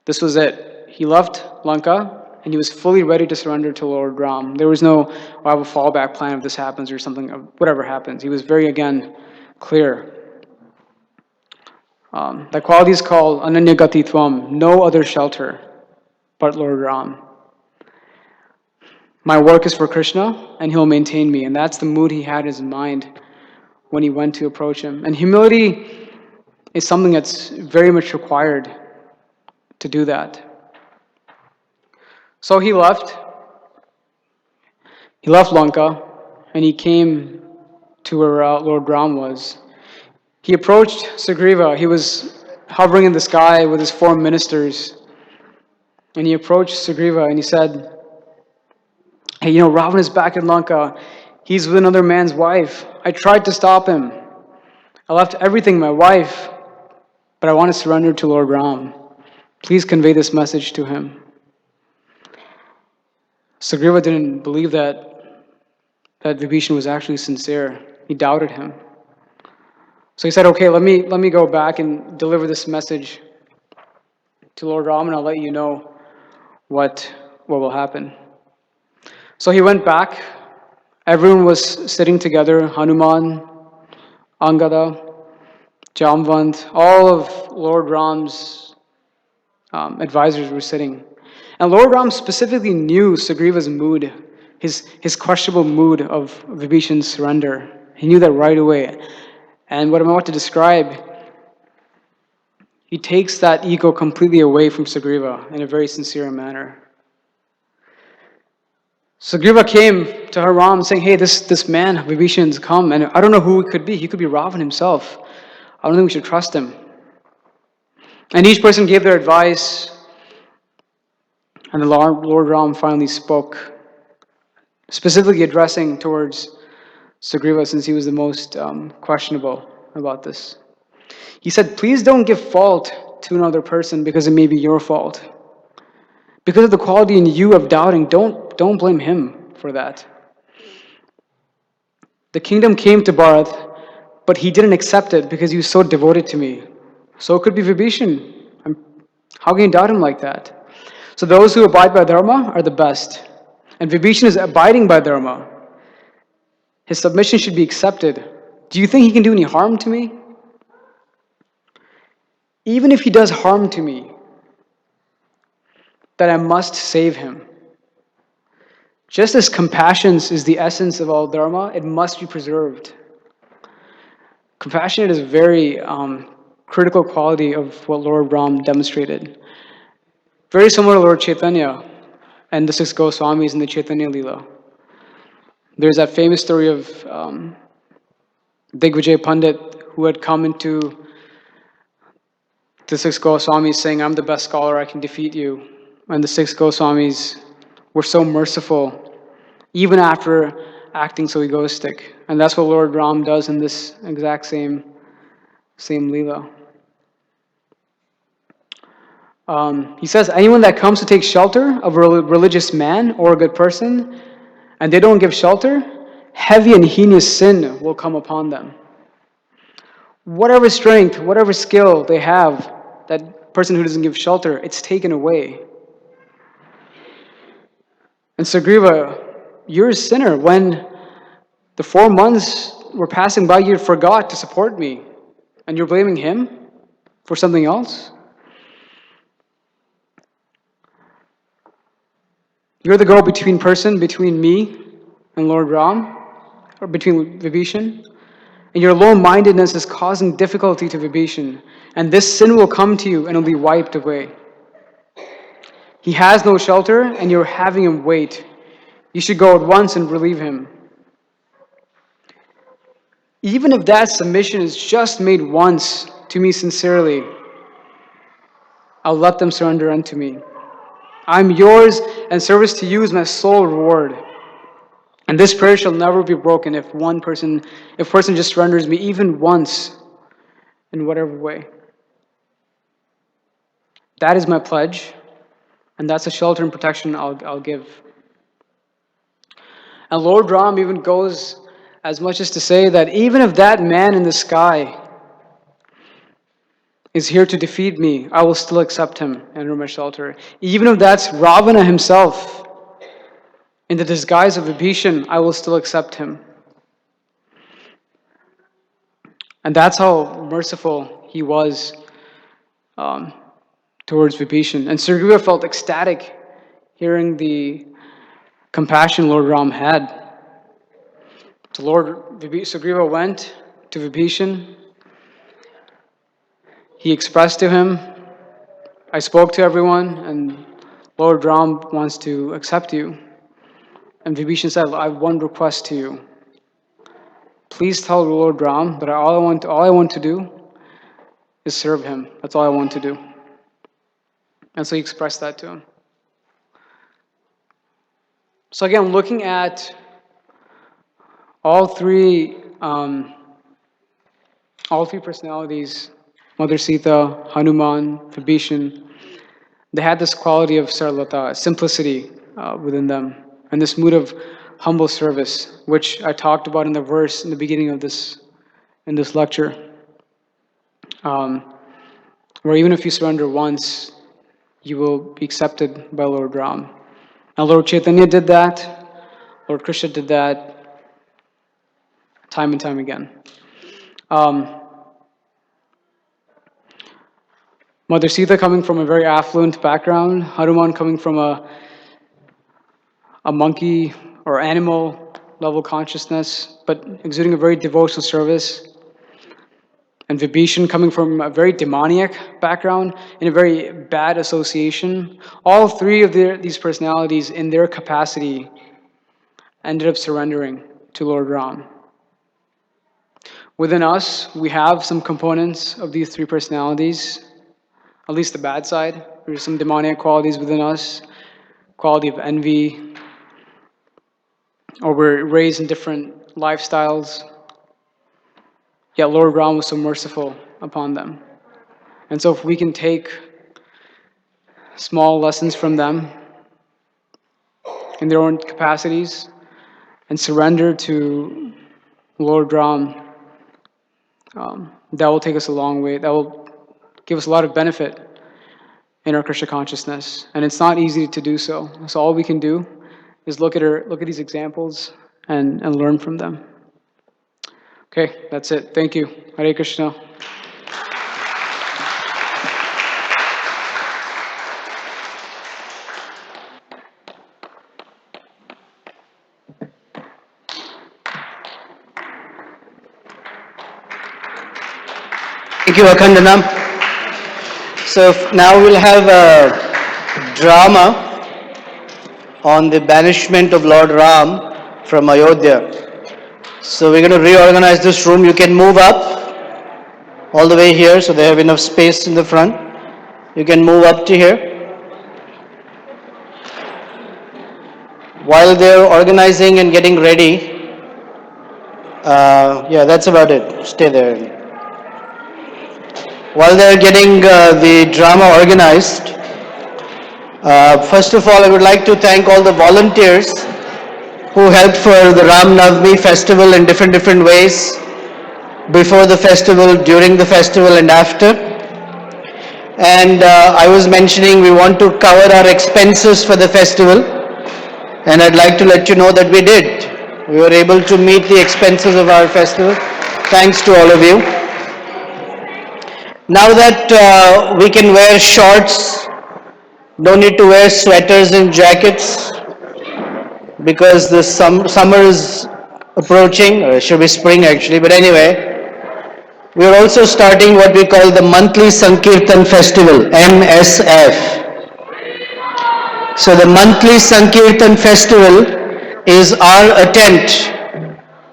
This was it. He left Lanka, and he was fully ready to surrender to Lord Ram. There was no, I have a fallback plan if this happens or something, whatever happens. He was very, again, clear. That quality is called Ananya Gatitvam, no other shelter but Lord Ram. My work is for Krishna, and he'll maintain me. And that's the mood he had in his mind when he went to approach him. And humility is something that's very much required to do that. So he left Lanka, and he came to where Lord Ram was. He approached Sugriva. He was hovering in the sky with his 4 ministers. And he approached Sugriva and he said, hey, Ravan is back in Lanka. He's with another man's wife. I tried to stop him. I left everything, my wife, but I want to surrender to Lord Ram. Please convey this message to him. Sugriva didn't believe that Vibhishan was actually sincere. He doubted him. So he said, okay, let me go back and deliver this message to Lord Ram, and I'll let you know what will happen. So he went back. Everyone was sitting together, Hanuman, Angada, Jamvant, all of Lord Ram's advisors were sitting. And Lord Ram specifically knew Sugriva's mood, his questionable mood of Vibhishan's surrender. He knew that right away. And what I'm about to describe, he takes that ego completely away from Sugriva in a very sincere manner. Sugriva came to Ram saying, hey, this man, Vibhishan's come, and I don't know who it could be. He could be Ravan himself. I don't think we should trust him. And each person gave their advice, and the Lord Ram finally spoke, specifically addressing towards Sugriva, since he was the most questionable about this. He said, please don't give fault to another person because it may be your fault. Because of the quality in you of doubting, don't blame him for that. The kingdom came to Bharat, but he didn't accept it because he was so devoted to me. So it could be Vibhishan. How can you doubt him like that? So those who abide by dharma are the best. And Vibhishan is abiding by dharma. His submission should be accepted. Do you think he can do any harm to me? Even if he does harm to me, that I must save him. Just as compassion is the essence of all dharma, it must be preserved. Compassion is a very critical quality of what Lord Ram demonstrated. Very similar to Lord Chaitanya and the six Goswamis in the Chaitanya Leela. There's that famous story of Digvijay Pandit who had come into the six Goswamis saying, I'm the best scholar, I can defeat you. And the six Goswamis were so merciful, even after acting so egoistic. And that's what Lord Ram does in this exact same Leela. He says, anyone that comes to take shelter of a religious man or a good person, and they don't give shelter, heavy and heinous sin will come upon them. Whatever strength, whatever skill they have, that person who doesn't give shelter, it's taken away. And Sugriva, you're a sinner. When the 4 months were passing by, you forgot to support me, and you're blaming him for something else? You're the go-between person between me and Lord Ram, or between Vibhishan, and your low-mindedness is causing difficulty to Vibhishan, and this sin will come to you and will be wiped away. He has no shelter, and you're having him wait. You should go at once and relieve him. Even if that submission is just made once to me sincerely, I'll let them surrender unto me. I'm yours, and service to you is my sole reward. And this prayer shall never be broken if a person just surrenders me even once, in whatever way. That is my pledge, and that's a shelter and protection I'll give. And Lord Ram even goes as much as to say that even if that man in the sky is here to defeat me, I will still accept him under my shelter. Even if that's Ravana himself, in the disguise of Vibhishan, I will still accept him. And that's how merciful he was towards Vibhishan. And Sugriva felt ecstatic hearing the compassion Lord Ram had. So Sugriva went to Vibhishan. He expressed to him, I spoke to everyone, and Lord Ram wants to accept you. And Vibhishan said, I have one request to you. Please tell Lord Ram that all I want to do is serve him. That's all I want to do. And so he expressed that to him. So again, looking at all three personalities, Mother Sita, Hanuman, Vibhishan, they had this quality of saralata, simplicity within them, and this mood of humble service, which I talked about in the verse in the beginning of this lecture, where even if you surrender once, you will be accepted by Lord Ram. And Lord Chaitanya did that, Lord Krishna did that, time and time again. Mother Sita coming from a very affluent background, Hanuman coming from a monkey or animal level consciousness, but exuding a very devotional service. And Vibhishan coming from a very demoniac background, in a very bad association. All three of these personalities, in their capacity, ended up surrendering to Lord Ram. Within us, we have some components of these three personalities, at least the bad side. There's some demoniac qualities within us, quality of envy, or we're raised in different lifestyles. Yet Lord Ram was so merciful upon them. And so if we can take small lessons from them in their own capacities and surrender to Lord Ram, that will take us a long way. That will give us a lot of benefit in our Krishna consciousness. And it's not easy to do so. So all we can do is look at these examples and learn from them. Okay, that's it. Thank you. Hare Krishna. Thank you, Akhandanam. So now we'll have a drama on the banishment of Lord Ram from Ayodhya. So we're going to reorganize this room. You can move up all the way here so they have enough space in the front. You can move up to here. While they're organizing and getting ready, yeah, that's about it. Stay there. While they're getting the drama organized, first of all, I would like to thank all the volunteers who helped for the Ram Navami festival in different ways, before the festival, during the festival, and after. And I was mentioning we want to cover our expenses for the festival, and I'd like to let you know that we did. We were able to meet the expenses of our festival. Thanks to all of you. Now that we can wear shorts, no need to wear sweaters and jackets because the summer is approaching, or it should be spring actually, but anyway, we are also starting what we call the monthly Sankirtan festival, MSF. So the monthly Sankirtan festival is our attempt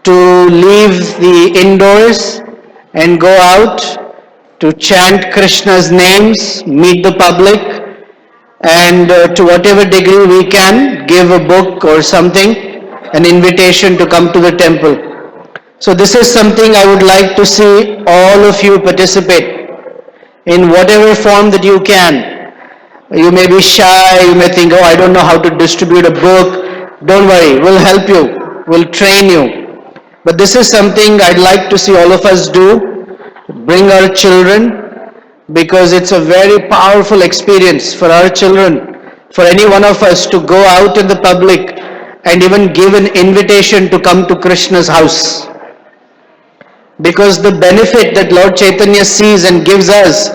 to leave the indoors and go out to chant Krishna's names, meet the public, and to whatever degree we can, give a book or something, an invitation to come to the temple. So this is something I would like to see all of you participate in whatever form that you can. You may be shy, you may think, oh, I don't know how to distribute a book. Don't worry, we'll help you, we'll train you. But this is something I'd like to see all of us do, bring our children, because it's a very powerful experience for our children, for any one of us to go out in the public and even give an invitation to come to Krishna's house. Because the benefit that Lord Chaitanya sees and gives us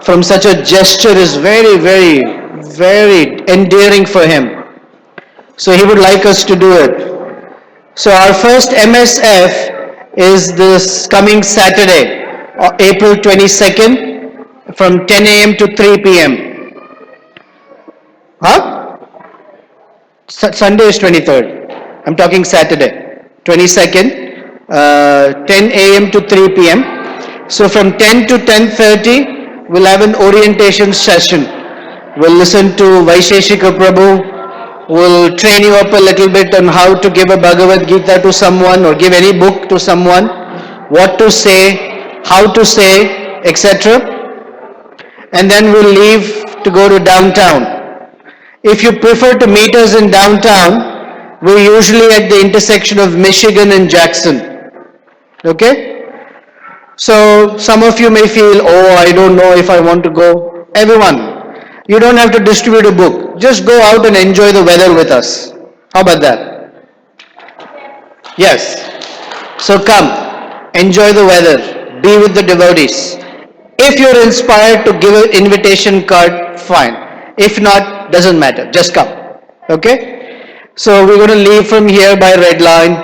from such a gesture is very endearing for him. So he would like us to do it. So our first MSF is this coming Saturday, April 22nd, from 10 a.m. to 3 p.m. Huh? Sunday is 23rd. I'm talking Saturday, 22nd, 10 a.m. to 3 p.m. So from 10 to 10:30, we'll have an orientation session. We'll listen to Vaisheshika Prabhu. We'll train you up a little bit on how to give a Bhagavad Gita to someone or give any book to someone, what to say, how to say, etc. And then we'll leave to go to downtown. If you prefer to meet us in downtown, we're usually at the intersection of Michigan and Jackson. Okay? So some of you may feel, oh, I don't know if I want to go. Everyone, you don't have to distribute a book. Just go out and enjoy the weather with us. How about that? Yes. So come, enjoy the weather, be with the devotees. If you're inspired to give an invitation card, fine. If not, doesn't matter, just come. Okay? So we're going to leave from here by red line.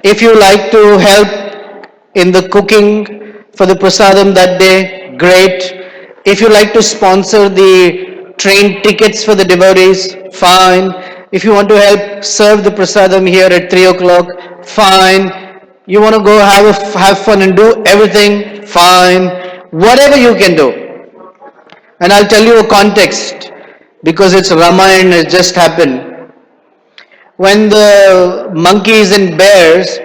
If you like to help in the cooking for the prasadam that day, great. If you like to sponsor the train tickets for the devotees, fine. If you want to help serve the prasadam here at 3 o'clock, fine. You want to go have fun and do everything, fine. Whatever you can do. And I'll tell you a context, because it's Ramayana, it just happened. When the monkeys and bears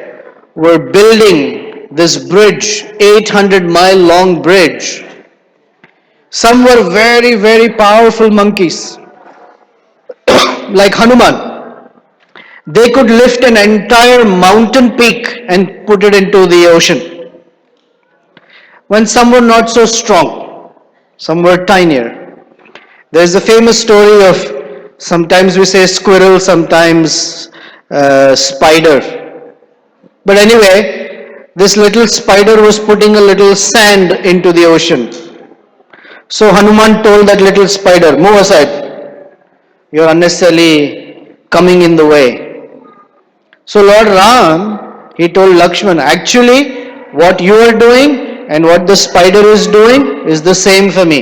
were building this bridge, 800-mile long bridge, some were very powerful monkeys, like Hanuman. They could lift an entire mountain peak and put it into the ocean. When some were not so strong, some were tinier. There's a famous story of, sometimes we say squirrel, sometimes spider. But anyway, This little spider was putting a little sand into the ocean. So Hanuman told that little spider, move aside. You're unnecessarily coming in the way. So Lord Ram, he told Lakshman, actually, what you are doing and what the spider is doing is the same for me.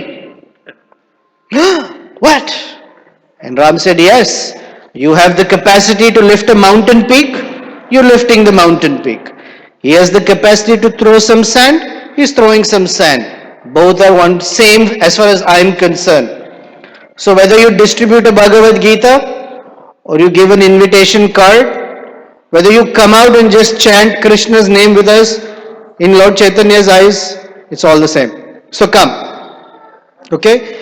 What? And Ram said, yes, you have the capacity to lift a mountain peak, you're lifting the mountain peak. He has the capacity to throw some sand, he's throwing some sand. Both are one same as far as I'm concerned. So whether you distribute a Bhagavad Gita or you give an invitation card, whether you come out and just chant Krishna's name with us in Lord Chaitanya's eyes, it's all the same. So come. Okay?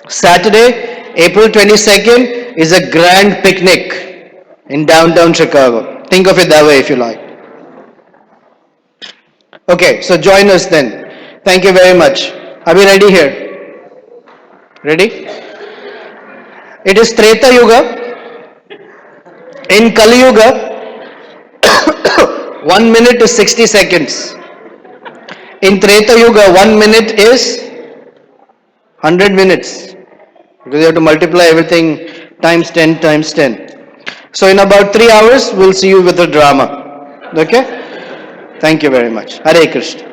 Saturday, April 22nd is a grand picnic in downtown Chicago. Think of it that way if you like. Okay, so join us then. Thank you very much. Are we ready here? Ready? It is Treta Yuga. In Kali Yuga, 1 minute is 60 seconds. In Treta Yuga, 1 minute is 100 minutes. Because you have to multiply everything times 10 times 10. So in about 3 hours, we'll see you with the drama. Okay? Thank you very much. Hare Krishna.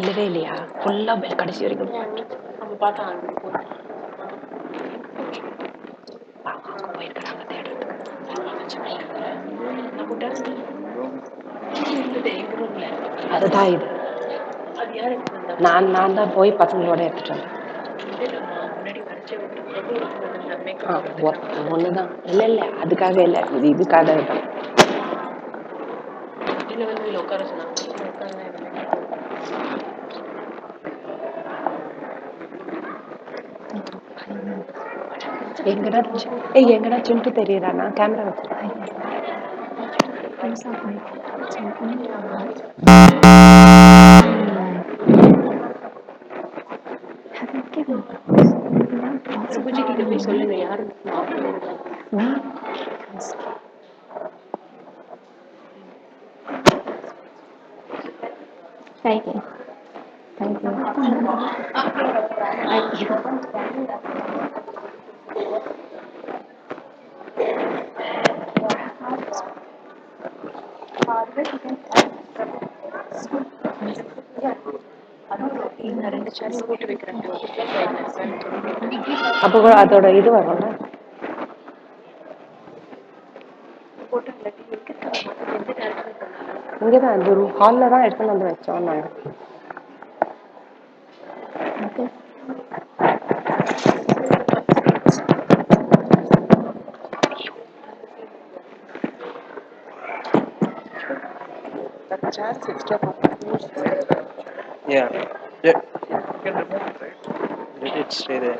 இல்லவே இல்லையா ஃபுல்லாக கடைசி வரைக்கும் நம்ம பார்த்தா அவங்க போயிருக்கிறாங்க தேடுறதுக்கு அதுதான் இது நான் தான் போய் பசங்களோட எடுத்துட்டு வந்தேன் ஒண்ணுதான் இல்ல அதுக்காக இல்ல இதுக்காக தான் உட்கார எங்கடா சிண்டு தெரியுறானா கேமரா வச்சிருக்கேன் சொல்லுங்க யாரு Thank you. Thank you. Thank you. இந்த ரெண்டு சேர்ஸ் போட்டு வைக்கிறேன் அப்போ கூட அதோட இது வரும்ல இங்கேதான் அந்த ஒரு ஹாலில் தான் எடுத்துன்னு வந்து வச்சோம் நாங்கள் Yeah. Let it stay there.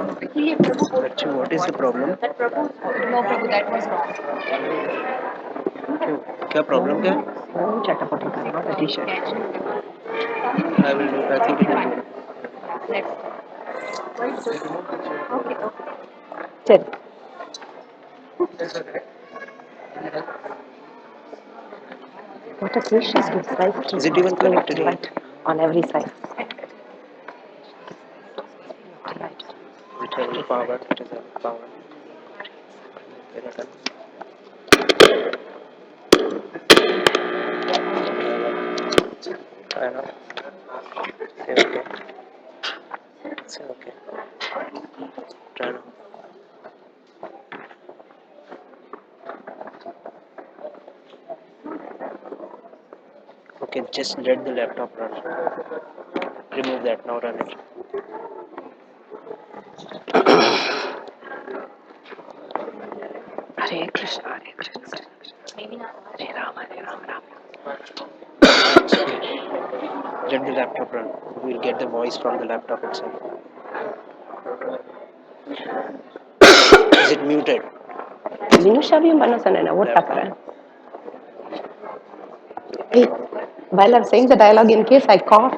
Actually, what is the problem? No, Prabhu, that was wrong. क्या problem क्या? சட்டை போட்டிருக்காங்க T-shirt I will do. I think it will do. சரி What a gracious gift, right? Is it even connected here? Light on every side. It has power. It has power. I know. Say okay. Say okay. Try now. Okay, just let the laptop run. Remove that now. Run it. Hare Krishna, Hare Krishna, Hare Rama, Rama. Let the laptop run. We'll get the voice from the laptop itself. Is it muted? நிமிஷாவையும் பண்ண சொன்னேன் ஓட்டா போறேன் While I'm saying the dialogue, in case I cough,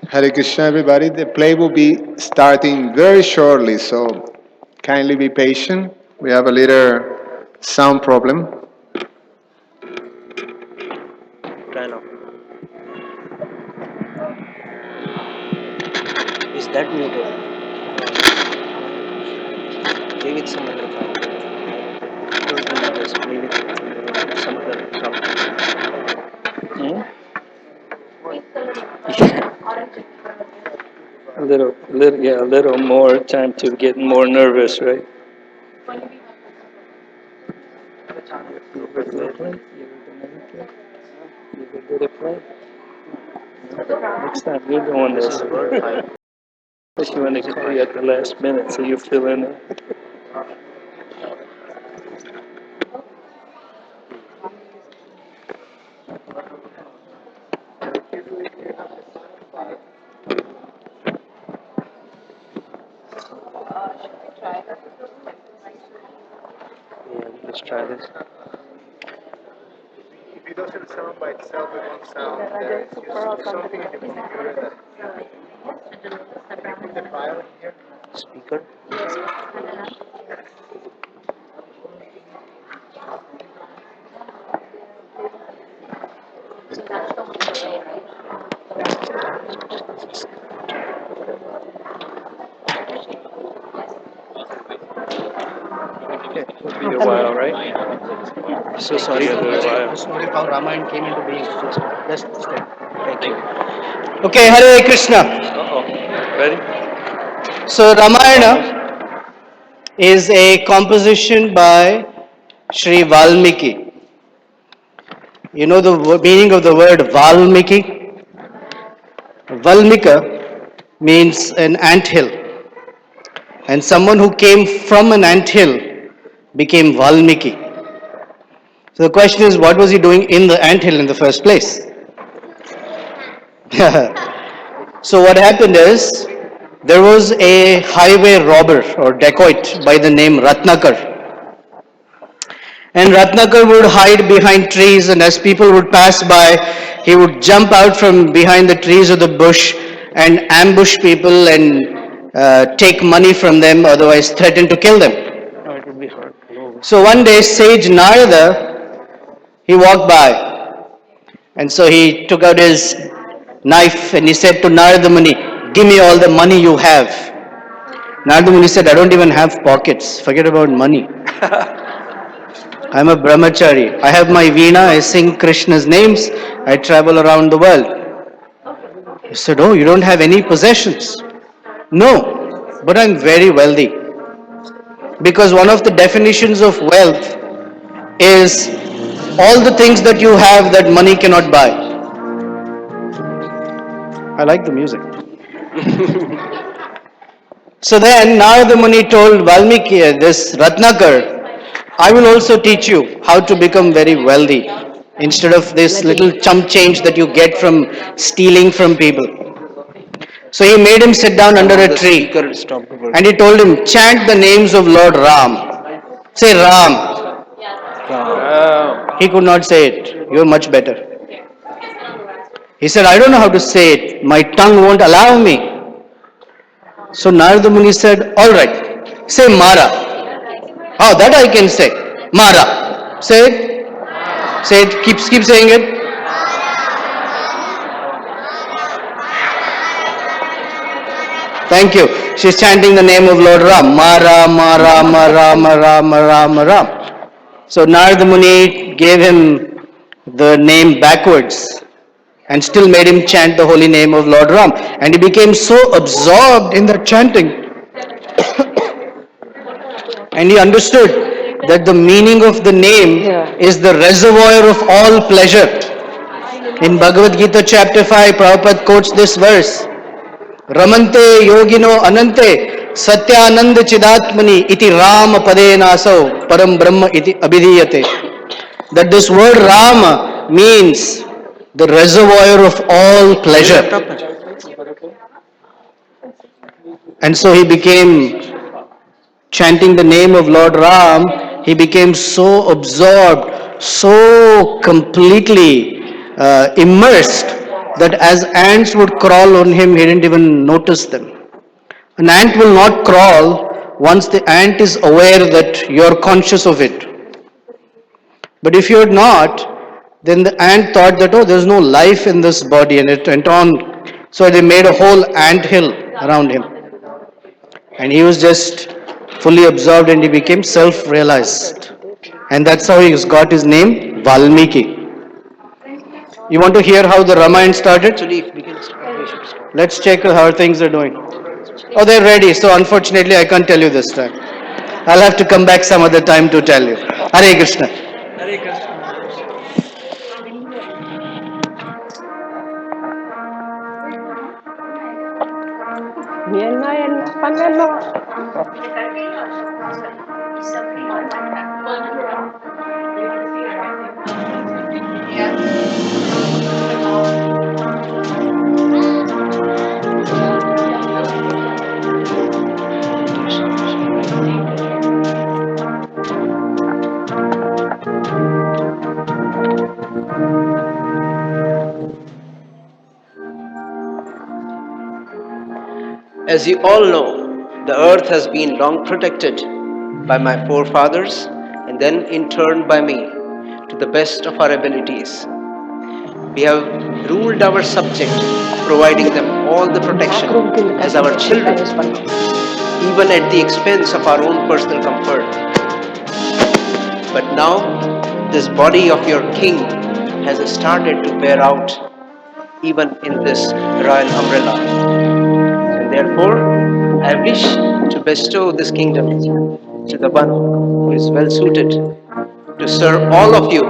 Hare Krishna, everybody. The play will be starting very shortly, so kindly be patient. We have a little sound problem. Try now. Is that muted? Play with some other file. Just play with some other topic. A little more time to get more nervous, right? You were good at play. Next time you're doing This this. is word file. Especially when they call you at the last minute, so you fill in it. Yeah, let's try this. If it doesn't sound by itself, it won't sound. There is something in the computer that you put the file in here. Speaker. It'll be a while, right? So sorry for Together a that. while. Story of how Ramayana came into being. Just stay. Thank you. Okay, Hare Krishna. Uh-oh. Ready? So Ramayana is a composition by Sri Valmiki. You know the meaning of the word Valmiki? Valmika means an ant hill, and someone who came from an ant hill became Valmiki. So the question is, what was he doing in the ant hill in the first place? So what happened is, there was a highway robber or dacoit by the name Ratnakar. And Ratnakar would hide behind trees, and as people would pass by, he would jump out from behind the trees or the bush and ambush people and take money from them, otherwise threaten to kill them. No, it would be hard. No. So one day, sage Narada, he walked by, and so he took out his knife and he said to Narada Muni, "Give me all the money you have." Narada Muni said, "I don't even have pockets. Forget about money. I'm a brahmachari. I have my veena, I sing Krishna's names, I travel around the world." He said, "Oh, you don't have any possessions?" "No, but I'm very wealthy." Because one of the definitions of wealth is all the things that you have that money cannot buy. I like the music. So then Narada Muni told Valmiki, this Ratnakar, "I will also teach you how to become very wealthy instead of this little chump change that you get from stealing from people." So he made him sit down under a The tree speaker stopped the word. and he told him, "Chant the names of Lord Ram." Say Ram. He could not say it. You're much better. He said, "I don't know how to say it. My tongue won't allow me." So Narada Muni said, "All right, say Mara." "Oh, that I can say. Mara." Say it. Say it. Keep saying it. Thank you. She's chanting the name of Lord Ram. Mara, Mara, Mara, Mara, Mara, Mara. So Narada Muni gave him the name backwards and still made him chant the holy name of Lord Ram. And he became so absorbed in that chanting. And he understood that the meaning of the name is the reservoir of all pleasure. In Bhagavad Gita chapter 5, Prabhupada quotes this verse. Ramante yogino anante satyanand chidatmani iti ram padenaso param brahma iti abhidhiyate. That this word Rama means the reservoir of all pleasure. And so he became chanting the name of Lord Ram, he became so absorbed, so completely immersed that as ants would crawl on him, he didn't even notice them. An ant will not crawl once the ant is aware that you're conscious of it. But if you're not, then the ant thought that, oh, there's no life in this body, and it went on. So they made a whole ant hill around him. And he was just fully absorbed and he became self-realized. And that's how he got his name, Valmiki. You want to hear how the Ramayana started? Actually, if we can start, we should start. Let's check how things are doing. Oh, they're ready. So unfortunately, I can't tell you this time. I'll have to come back some other time to tell you. Hare Krishna. Hare Krishna. Pannello. As you all know, the earth has been long protected by my forefathers and then in turn by me to the best of our abilities. We have ruled our subject, providing them all the protection as our children, even at the expense of our own personal comfort. But now, this body of your king has started to wear out, even in this royal umbrella. And therefore, I wish to bestow this kingdom to the one who is well suited to serve all of you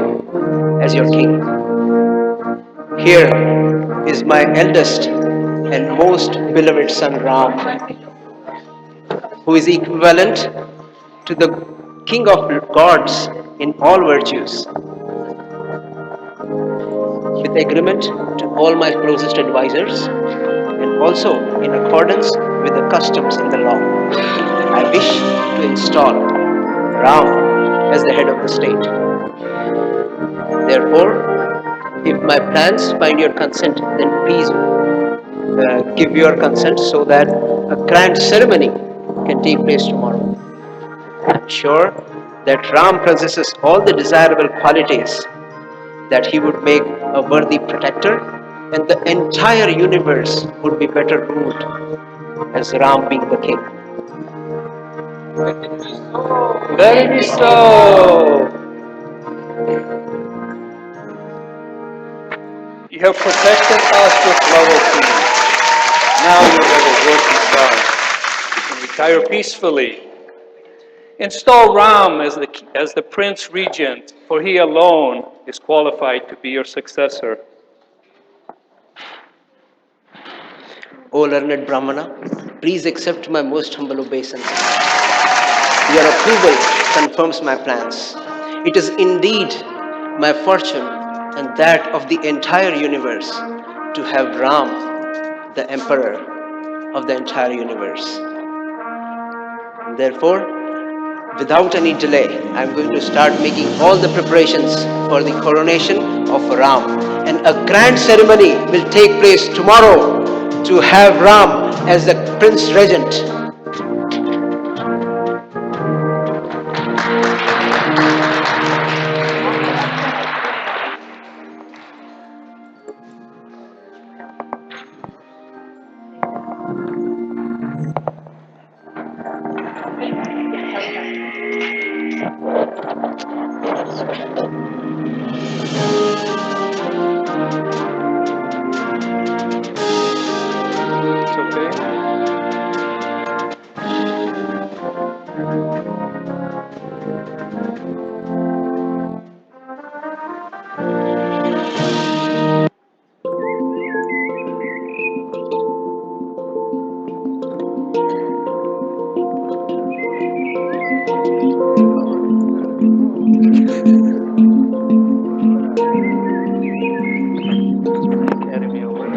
as your king. Here is my eldest and most beloved son Ram, who is equivalent to the king of gods in all virtues, with agreement to all my closest advisors and also in accordance with the customs in the law. I wish to install Ram as the head of the state. Therefore, if my plans find your consent, then please give your consent so that a grand ceremony can take place tomorrow. I am sure that Ram possesses all the desirable qualities that he would make a worthy protector, and the entire universe would be better ruled as Ram being the king. Let it be so. You have protected us with loyalty. Now you have a working son. You can retire peacefully. Install Ram as the prince regent, for he alone is qualified to be your successor. O learned Brahmana, please accept my most humble obeisance. Your approval confirms my plans. It is indeed my fortune and that of the entire universe to have Ram, the emperor of the entire universe. Therefore, without any delay, I am going to start making all the preparations for the coronation of Ram. And a grand ceremony will take place tomorrow to have Ram as the Prince Regent. It's okay? Carry me over.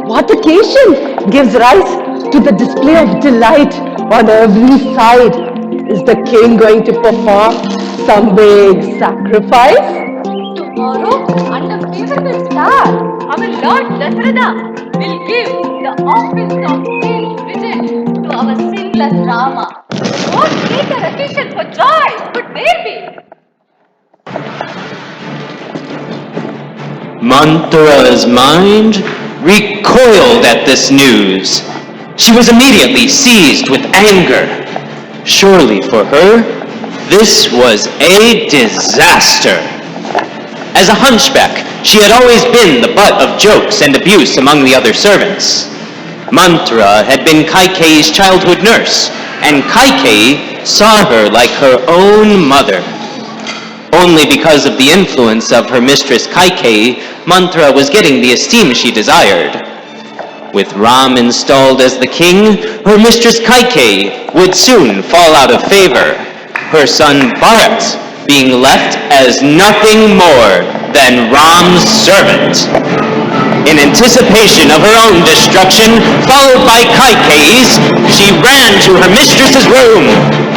What occasion gives rise to the display of delight on every side? Is the king going to perform some big sacrifice? Tomorrow, under favorable star, our Lord Dasarada will give the office of Prince Regent to our sinless Rama. What greater occasion for joy could there be? Manthara's mind recoiled at this news. She was immediately seized with anger. Surely for her, this was a disaster. As a hunchback, she had always been the butt of jokes and abuse among the other servants. Manthara had been Kaikeyi's childhood nurse, and Kaikeyi saw her like her own mother. Only because of the influence of her mistress Kaikeyi, Manthara was getting the esteem she desired. With Ram installed as the king, her mistress Kaikeyi would soon fall out of favor, her son Bharat being left as nothing more than Ram's servant. In anticipation of her own destruction, followed by Kaikeyi's, she ran to her mistress's room.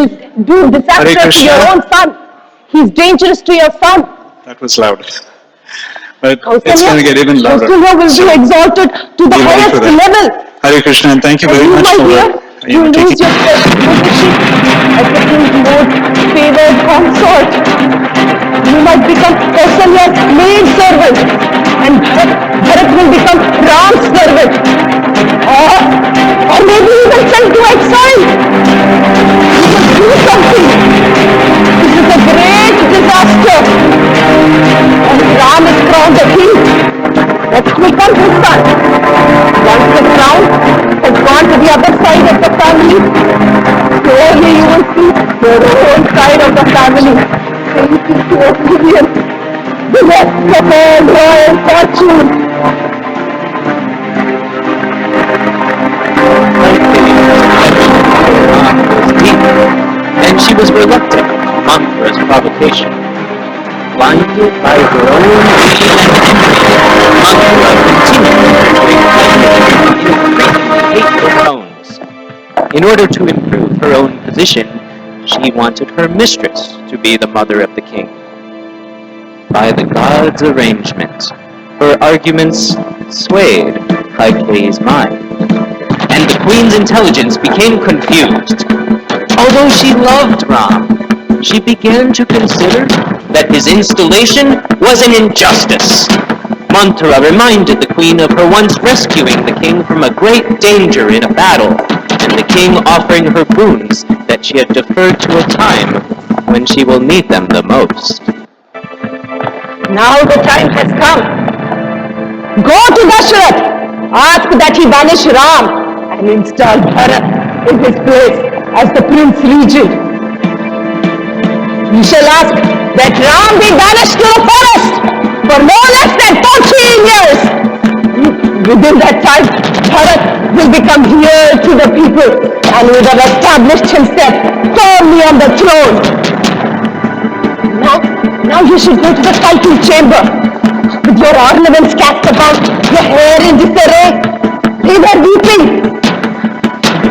will do disaster to your own son. He's dangerous to your son. That was loud. But Kausalya, it's going to get even louder. Kausalya will be exalted to the be ready for highest that. level. Hare Krishna, and thank you And very you, much my for dear, you will lose taking. your position as the king's most favored consort. You might become Kausalya's maid servant, and Bharat will become Ram's servant. Or maybe even sent to exile. You must do something. This is a great disaster. And Ram is crowned a king. What will become his son? Once the crown has gone to the other side of the family, surely you will see your own side of the family sinking to oblivion. The rest of all royal fortune. And she was reluctant to Manthra's provocation. Blinded by her own greed and envy, Manthra continued to increasingly hateful tones. In order to improve her own position, she wanted her mistress to be the mother of the king. By the gods' arrangement, her arguments swayed Kaikeyi's mind, and the queen's intelligence became confused. Although she loved Ram, she began to consider that his installation was an injustice. Manthara reminded the queen of her once rescuing the king from a great danger in a battle, and the king offering her boons that she had deferred to a time when she will need them the most. Now the time has come. Go to Dashrath. Ask that he banish Ram and install Bharat in his place as the prince regent. You shall ask that Ram be banished to the forest for no less than 14 years. Within that time, Bharat will become heir to the people and will have established himself firmly on the throne. Now you should go to the fighting chamber. With your ornaments cast about, your hair in disarray, they were weeping.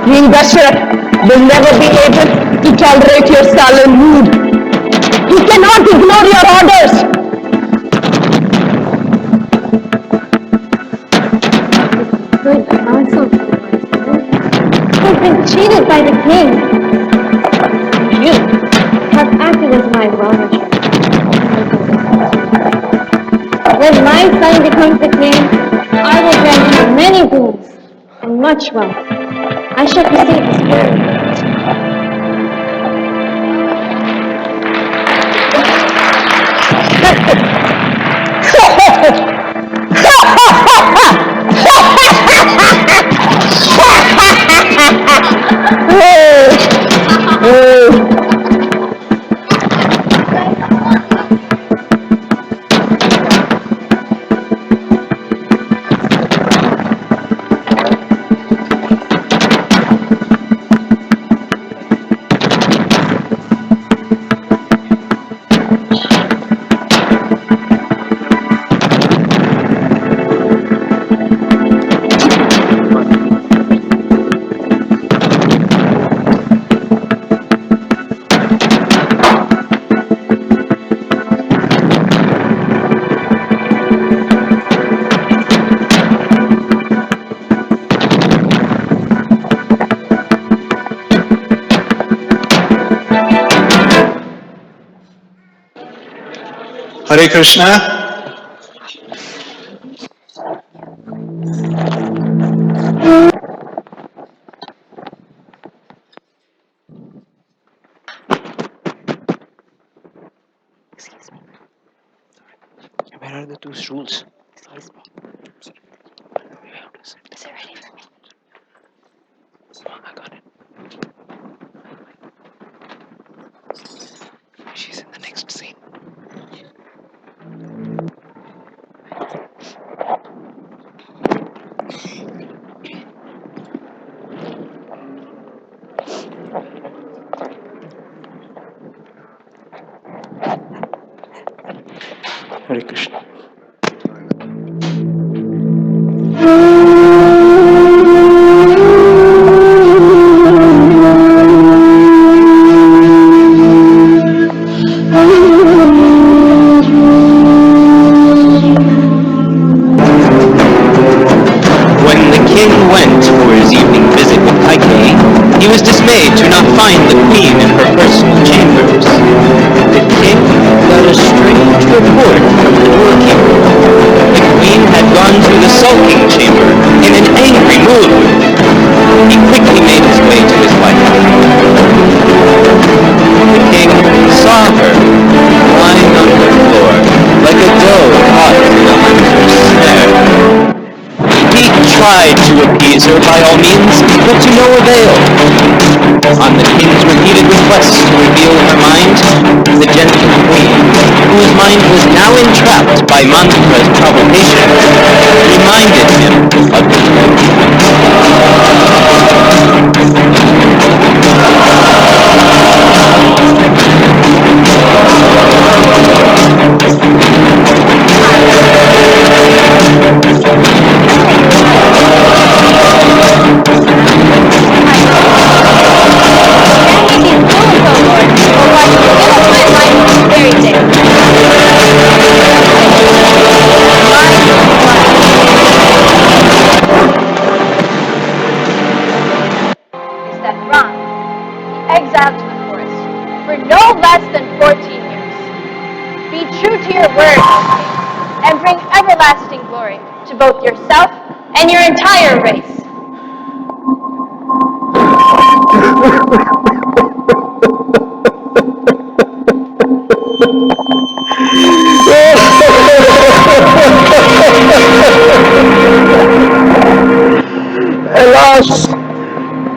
King Dashrath will never be able to tolerate your sullen mood. He cannot ignore your orders. Good counsel. I've been cheated by the king. You have acted as my well-wisher. When my son becomes the king, I will grant him many boons and much wealth. I shall receive his word. Hare Krishna. Where are the two stools? Is it ready for me? I got it. She's in the next scene. Hare Krishna. tried to appease her by all means, but to no avail. On the king's repeated requests to reveal her mind, the gentle queen, whose mind was now entrapped by Mantra's provocation, reminded him of his exiled to the forest for no less than 14 years. Be true to your word, O king, and bring everlasting glory to both yourself and your entire race. Alas,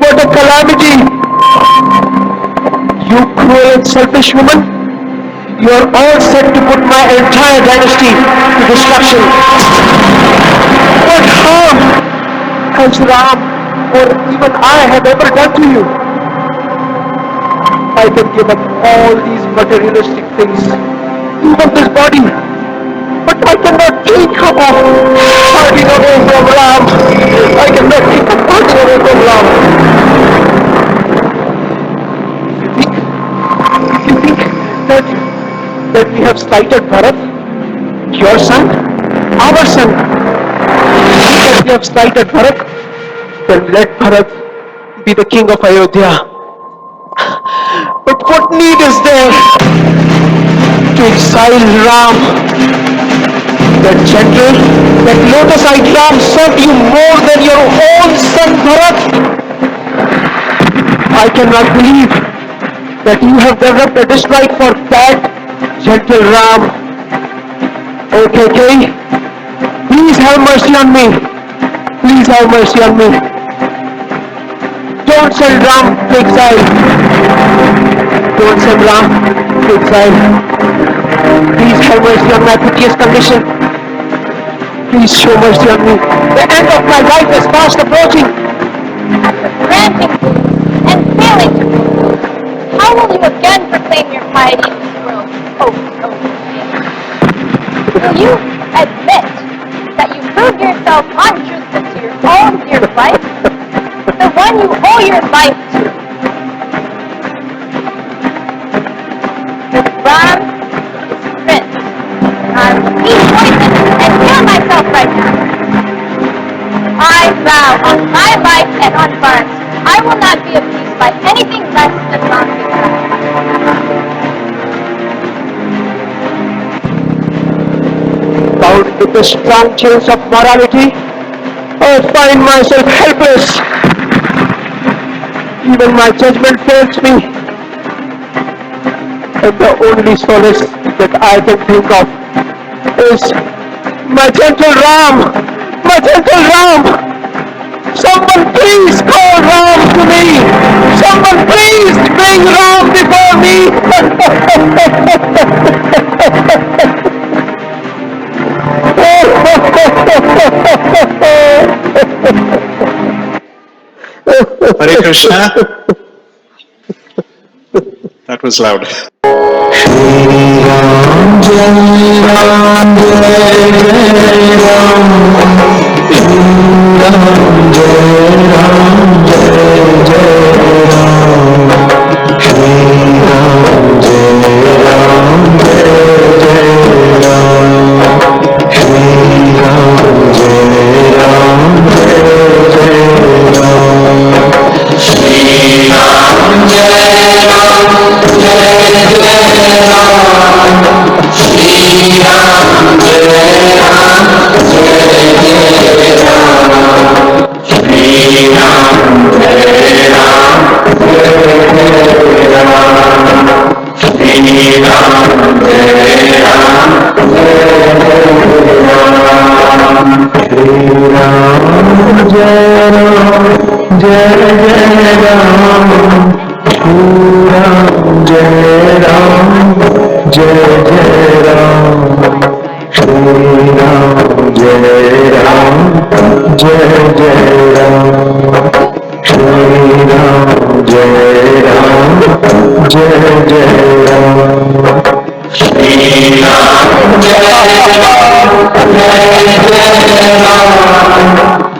what a calamity! You cruel and selfish woman, you are all set to put my entire dynasty to destruction. What harm has Ram or even I have ever done to you? I can give up all these materialistic things, even this body, but I cannot think of parting away from Ram. I cannot think of parting away from Ram. You think that we have slighted Bharat, your son, our son? That we have slighted Bharat? Then let Bharat be the king of Ayodhya. But what need is there to exile Ram? That gentle, that lotus-eyed Ram served you more than your own son Bharat. I cannot believe that you have developed a dislike for that gentle Ram. Okay, please have mercy on me. Please have mercy on me. Don't send Ram to exile. Don't send Ram to exile. Please have mercy on my piteous condition. Please show mercy on me. The end of my life is fast approaching. After granting food and failing to fulfill, how will you again proclaim your piety in this world, O noble king? Will you admit that you proved yourself untruthful to your own dear wife, the one you owe your life to? Ram is prince. I will eat poison and kill myself right now. I vow on my life and on Bharat's, I will not be appeased by anything less than Ram's exile. Bound with the strong chains of morality, I find myself helpless. Even my judgment fails me. And the only solace that I can think of is my gentle Ram! My gentle Ram! Someone please call Ram to me! Someone please bring Ram before me! Hare Krishna. That was loud. जय जय राम श्री राम जय राम जय जय राम श्री राम जय राम जय जय राम श्री राम जय राम जय जय राम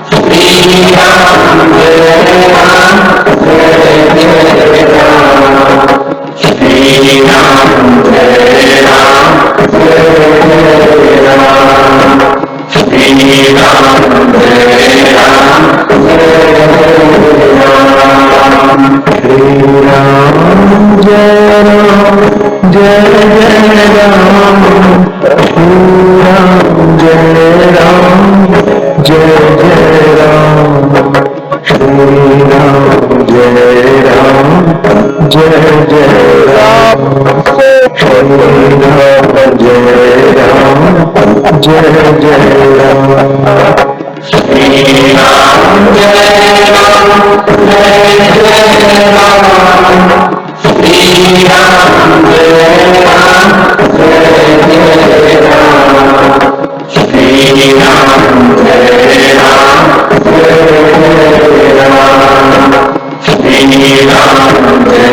श्री राम जय राम जय जय राम श्री राम जय राम जय जय राम श्री राम जय राम जय राम श्री राम जय राम जय जय राम श्री राम जय राम जय जय राम श्री राम जय राम जय जय राम श्री राम जय राम जय जय राम श्री राम जय राम जय जय राम श्री राम जय राम जय जय राम श्री राम जय राम जय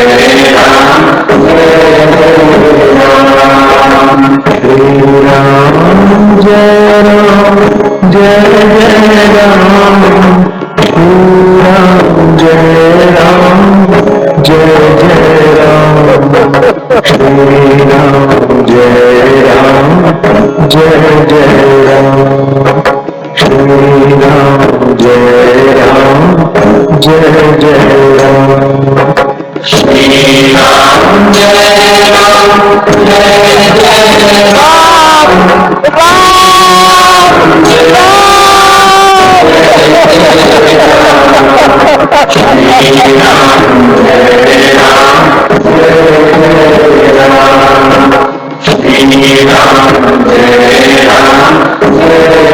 जय राम श्री राम जय राम जय जय राम श्री राम जय राम जय जय राम श्री राम जय राम जय जय राम श्री राम जय राम जय जय राम श्री राम जय राम जय जय राम श्री राम जय राम जय जय राम श्री राम जय राम जय राम श्री राम जय राम जय Ram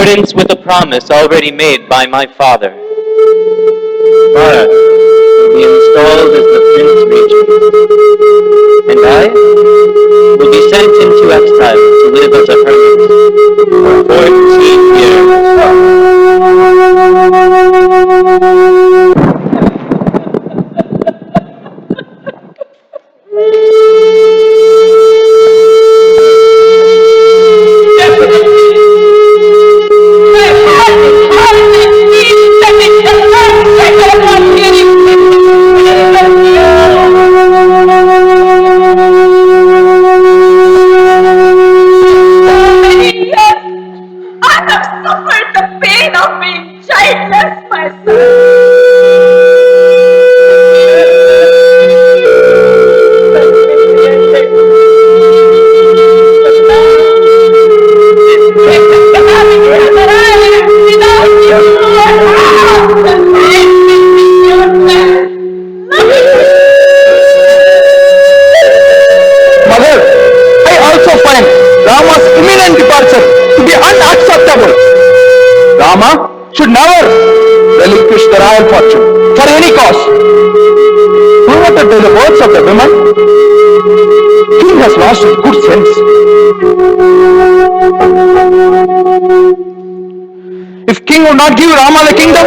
accordance with a promise already made by my father. Bharat will be installed as the Prince Regent, and I will be sent into exile to live as a hermit for 14 years. Rama should never relinquish the royal fortune for any cause. Perverted by the words of the women, he has lost his good sense. If king would not give Rama the kingdom,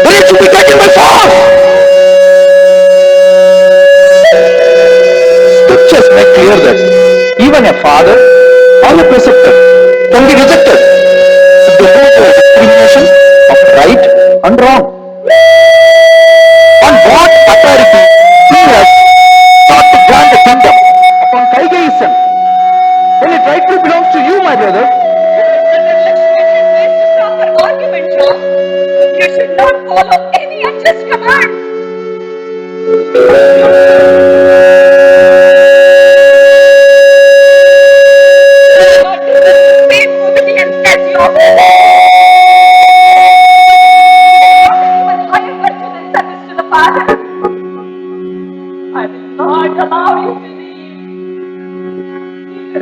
then it should be taken by force. Scriptures make clear that even a father or a preceptor can be rejected if they hold the discrimination of right and wrong. On what authority he has sought to grant the kingdom upon Kaigeyi's son, when it rightfully belongs to you, my brother? Proper argument, John. You should not follow any unjust command. I will not allow you to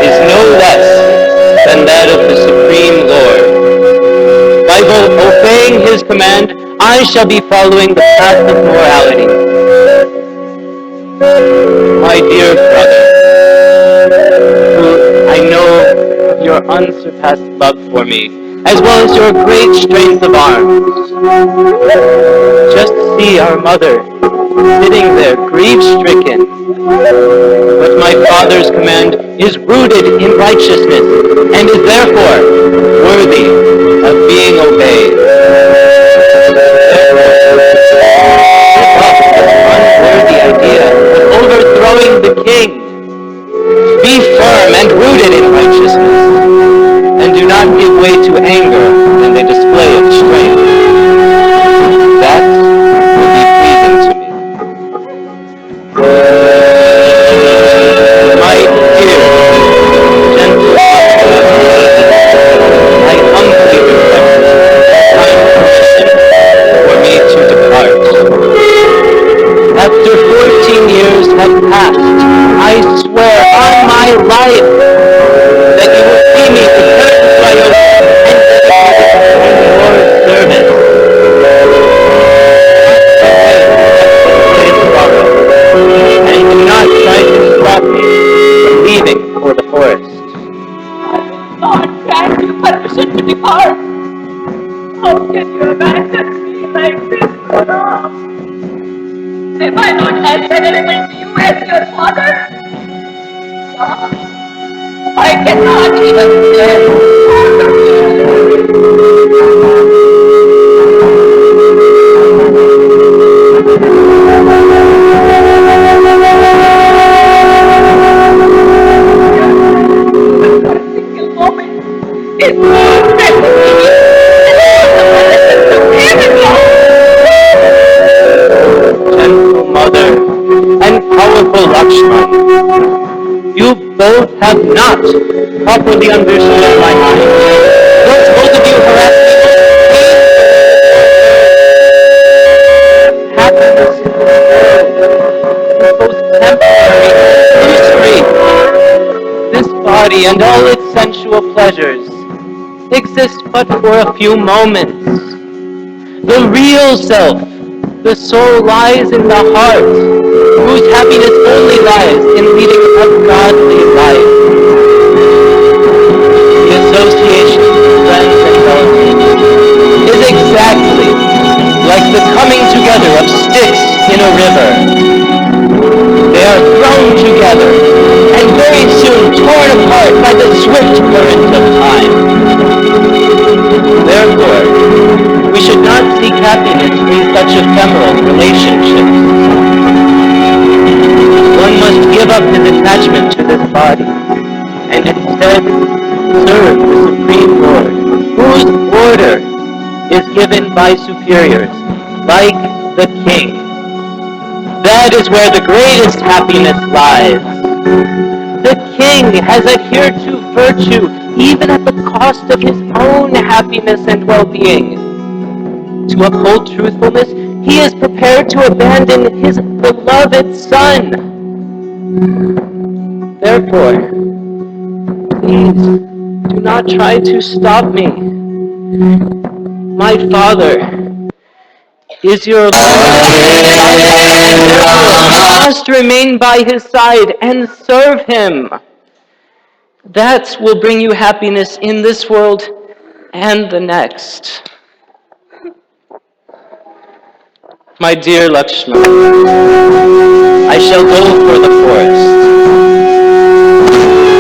Is no less than that of the Supreme Lord. By obeying his command, I shall be following the path of morality. My dear brother, who I know of your unsurpassed love for me, as well as your great strength of arms, just see our mother sitting there grief-stricken. But my father's command is rooted in righteousness and is therefore worthy of being obeyed. Give up the unworthy idea of overthrowing the king. Be firm and rooted in righteousness, and do not give way to anger in the display of strength. That will be pleasing to me. My dear, gentle I humbly request kind permission for me to depart. After 14 years have passed, I swear on my life that you will see me return to my own and your service. And do not try to stop me from leaving for the forest. not grant you permission to depart. How can you abandon me like this, Ram? Have I not acted available to you as your father? Ram, I cannot even stand single moment is more precious to me than all the possessions of heaven, Lord. Lakshman. You both have not properly understood my mind. Thus, both of you harass me happiness in this world is both temporary and illusory. This body and all its sensual pleasures exist but for a few moments. The real self, the soul, lies in the heart, whose happiness only lies in leading a godly life. The association with friends and relatives is exactly like the coming together of sticks in a river. They are thrown together and very soon torn apart by the swift current of time. Therefore, we should not seek happiness in such ephemeral relationships. One must give up his attachment to this body and instead serve the Supreme Lord, whose order is given by superiors, like the king. That is where the greatest happiness lies. The king has adhered to virtue even at the cost of his own happiness and well-being. To uphold truthfulness, he is prepared to abandon his beloved son. Therefore, please do not try to stop me. My father is your Lord. You must remain by his side and serve him. That will bring you happiness in this world and the next. My dear Lakshman, I shall go for the forest.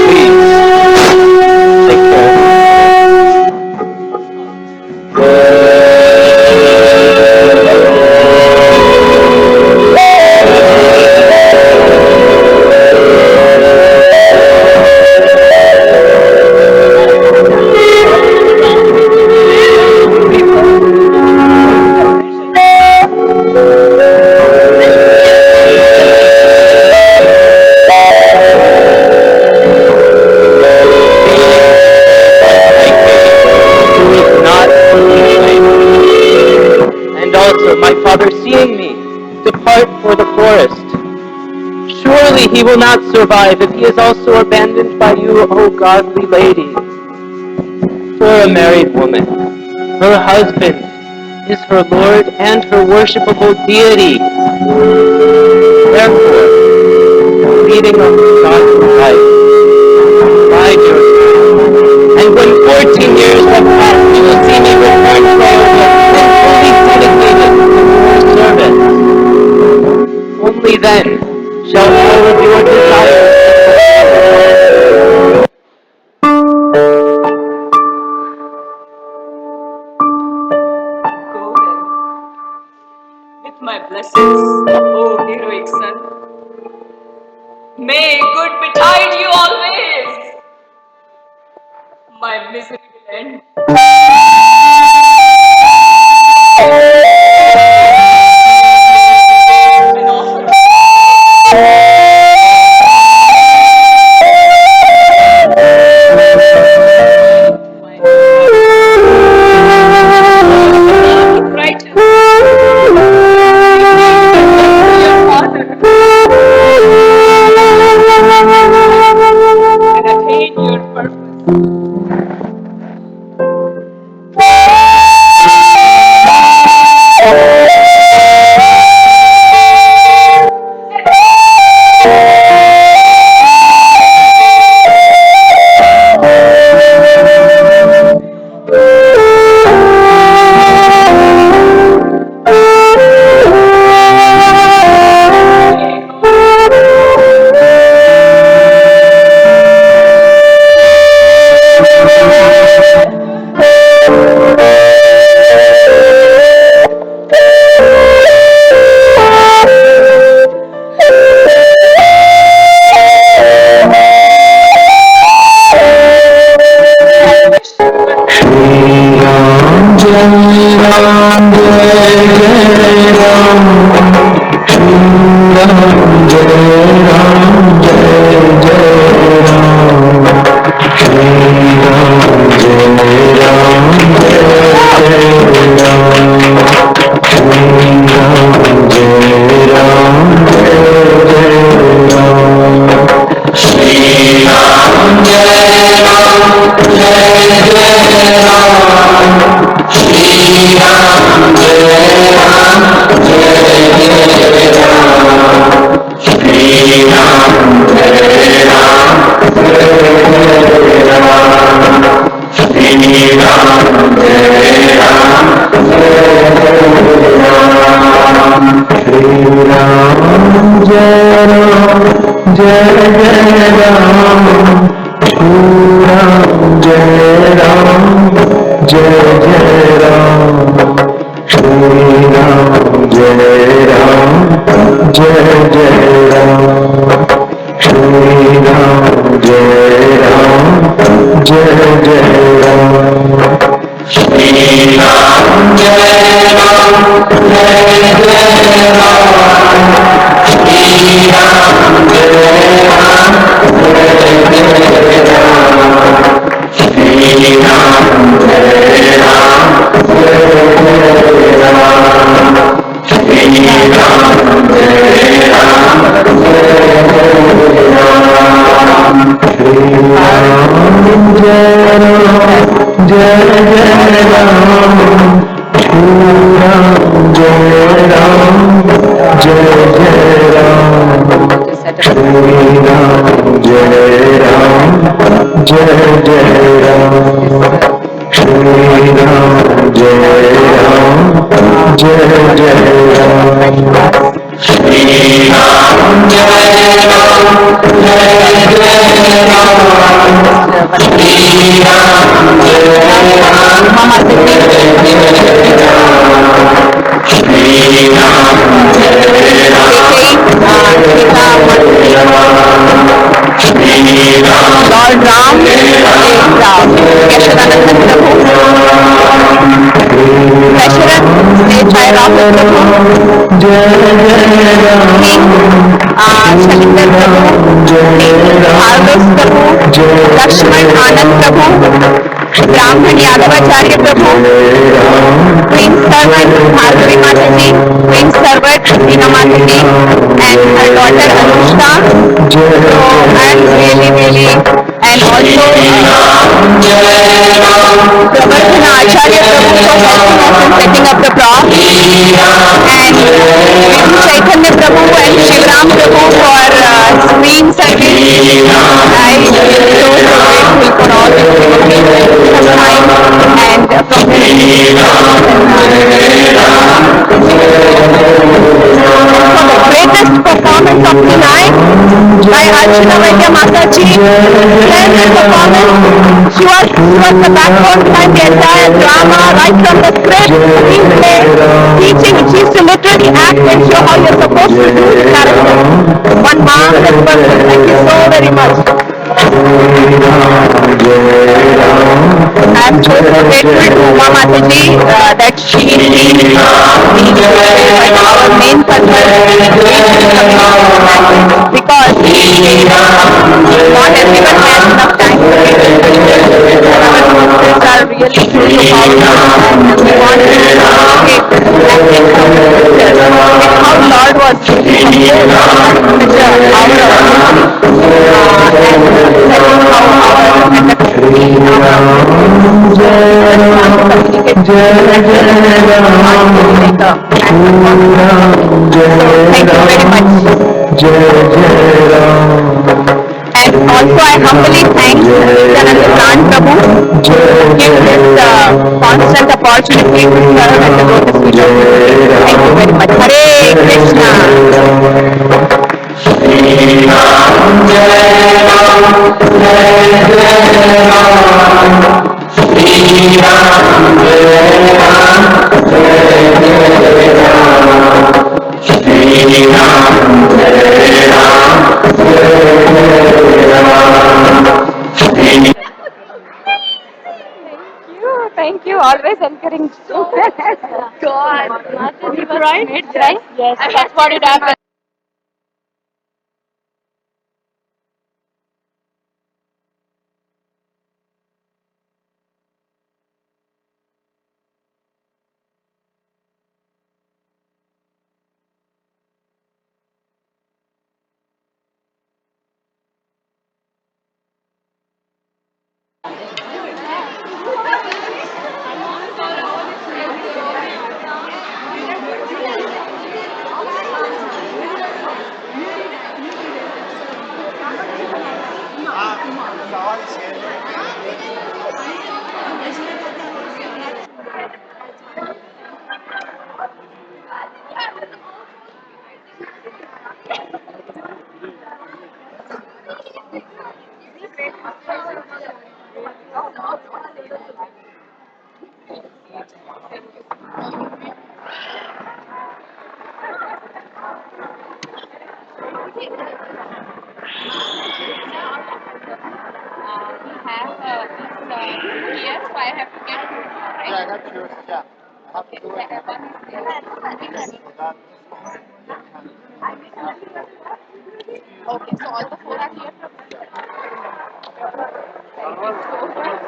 Please, take And also, my father seeing me depart for the forest, surely he will not survive if he is also abandoned by you, O godly lady. For a married woman, her husband is her Lord and her worshipable deity. Therefore, leading a godly life, bide your time. And when 14 years have passed, you will see me return to Ayodhya and fully dedicated to your service. Only then shall all of your desires Go then, with my blessings, O heroic son. May good betide you always. My misery will end. Jai Ram, Jai Ram. Lord Ram is Yashodanandan Prabhu. Dasharat is Jai Rahul Prabhu. King Shalinder Prabhu. King Hardos Prabhu. Lakshman Anand Prabhu. Brahman Yadavacharya Prabhu. Queen Servant Bhargavi Mataji. Queen Servant Veena Mataji. And her daughter Anushka. So I'm really and also Pravardhana Acharya Prabhu for helping us in setting up the prop, and Vibhu Chaitanya Prabhu and Shivram Prabhu for screen service. I am so grateful for all this time, and from the greatest performance of the night by Archana Vaidya Mataji. Splendid performance. She was the backbone behind the entire drama, right from the script, screenplay, teaching. She used to literally act and show how you're supposed to do the character. One marvelous person. Thank you so very much. I'm so grateful to Uma Mataji that she sees our main purpose because not everyone has enough time to read. Our movies are really true to powerful, and we want to communicate and how Lord was composed such a hour of and that is how our and also I humbly thank Nityananda Prabhu to give this constant opportunity to serve at the lotus feet of Guru. Thank you very much. Hare Krishna. Thank you. Always encouraging. God, Mataji was made, right? Yes, that's what it happened. have to get food now, right? Yeah, that's yours. Yeah. I have to do it. Okay, so all the four are here from. Thank you so much.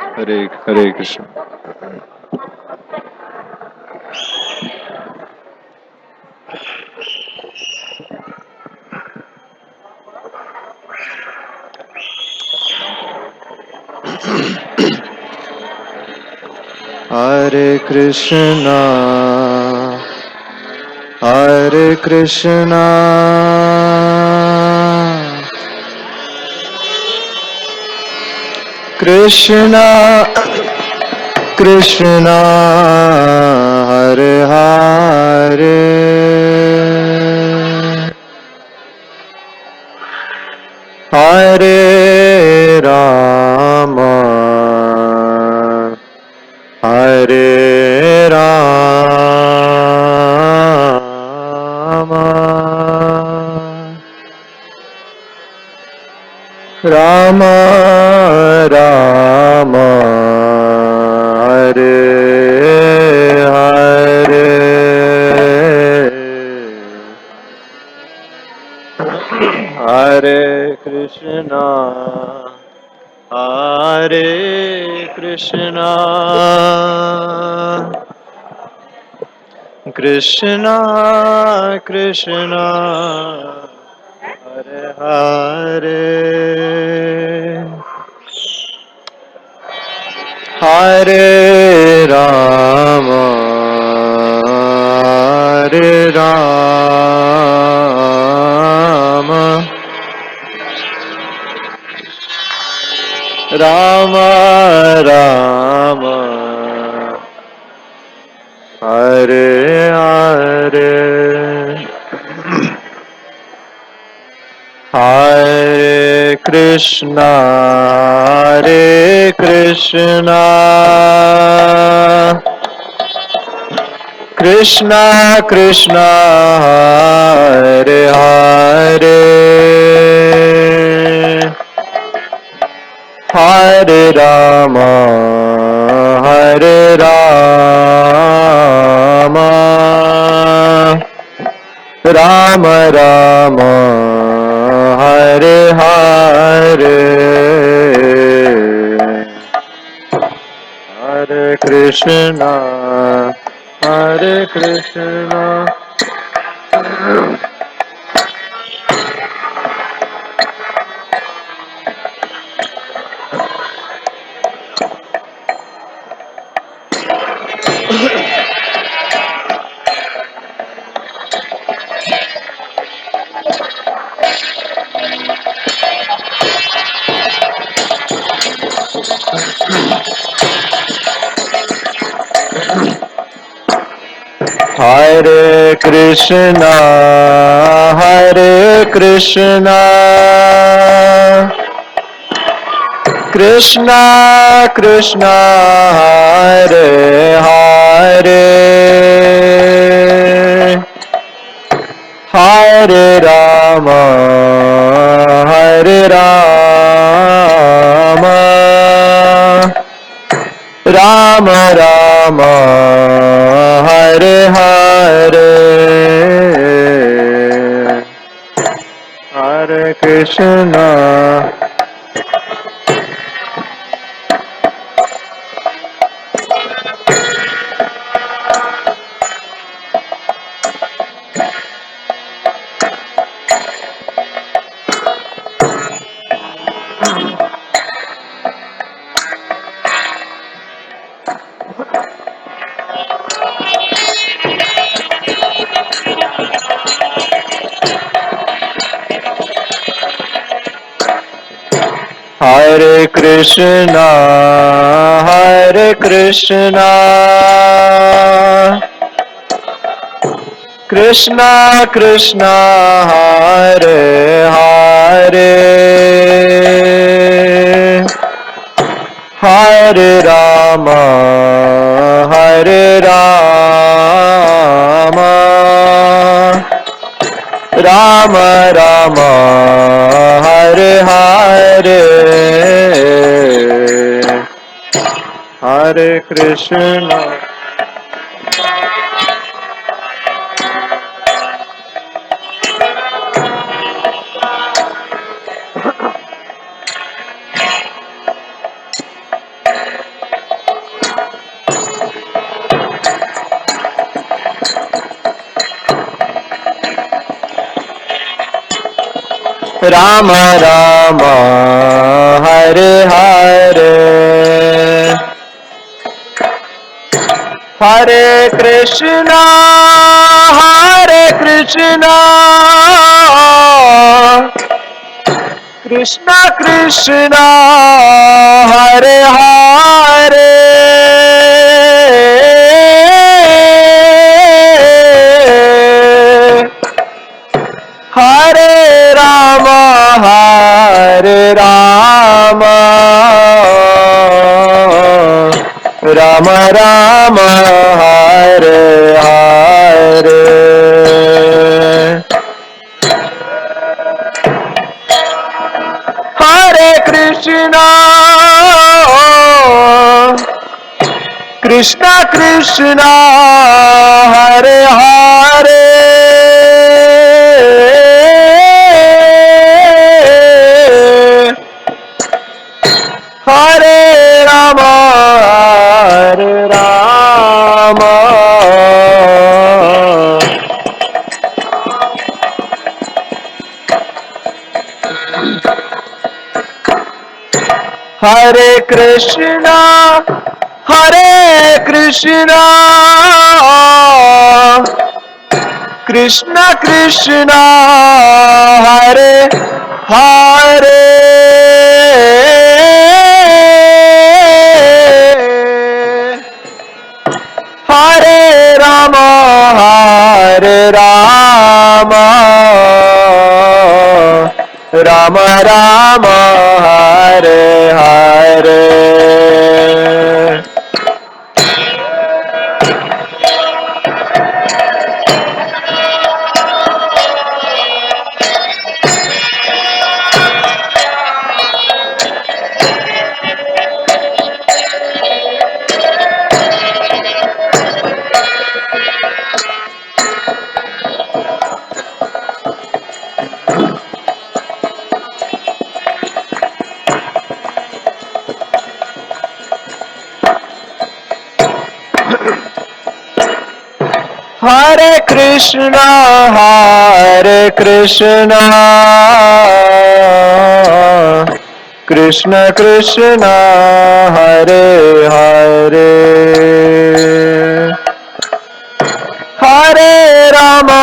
I'm really Hare Krishna. Hare Krishna, Hare Krishna, Krishna Krishna, Hare Hare, Hare Rama, Hare Rama, Rama Rama, Hare Hare, Hare Krishna, Hare Krishna, Krishna Krishna, Hare Hare, Hare Rama, Hare Rama, Rama Rama, Hare Hare, Hare Krishna, Hare Krishna, Krishna Krishna, Hare Hare, Hare Rama, Hare Rama, Rama Rama, Hare Hare, Hare Krishna, Hare Krishna, Hare Krishna, Hare Krishna, Krishna Krishna, Hare Hare, Hare Rama, Hare Rama, Rama Rama, Hare Hare, Hare Krishna, Hare Krishna, Hare Krishna, Krishna Krishna, Hare Hare, Hare Rama, Hare Rama, Rama Rama, Hare Hare, Hare Krishna. Rama Rama, Hare Hare, Hare Krishna, Hare Krishna, Krishna Krishna, Hare Hare, Hare Rama, Hare Rama, Rama Rama, Hare Hare. Hare Krishna, Krishna Krishna, Hare Hare, Hare Rama, Hare Rama, Hare Krishna, Hare Krishna, Krishna Krishna, Hare Hare, Hare Rama, Hare Rama, Rama Rama, Hare Hare. Hare Krishna, Hare Krishna, Krishna Krishna, Hare Hare, Hare Rama,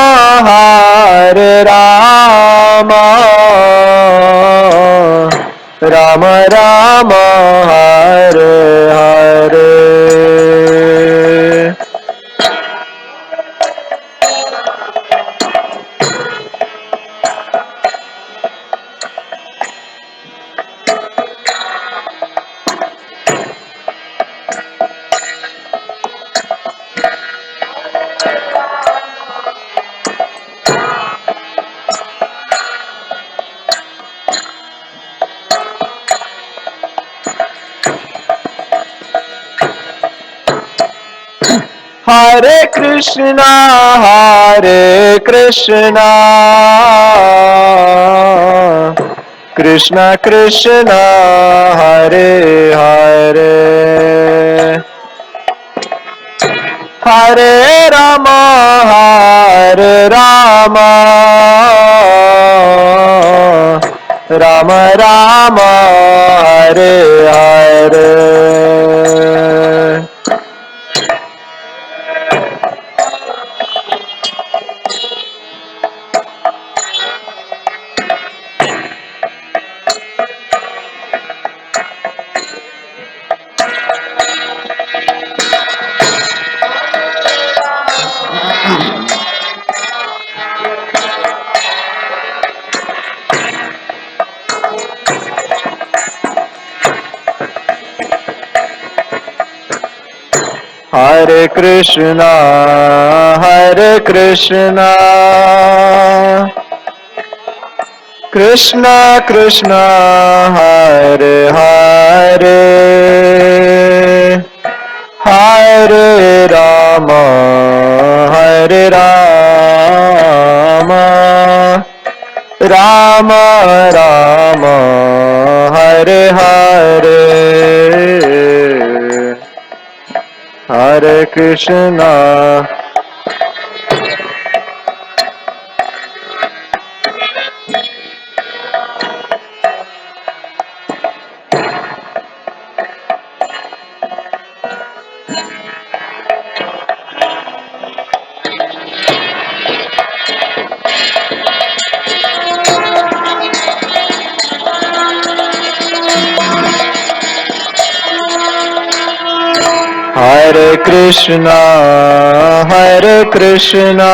Hare Rama, Rama Rama, Hare Hare. Hare Krishna, Hare Krishna, Krishna Krishna, Hare Hare, Hare Rama, Hare Rama, Rama Rama, Hare Hare. Hare Krishna, Krishna Krishna, Hare Hare, Hare Rama, Hare Rama, Rama Rama, Hare Hare, Hare Krishna. Hare Krishna,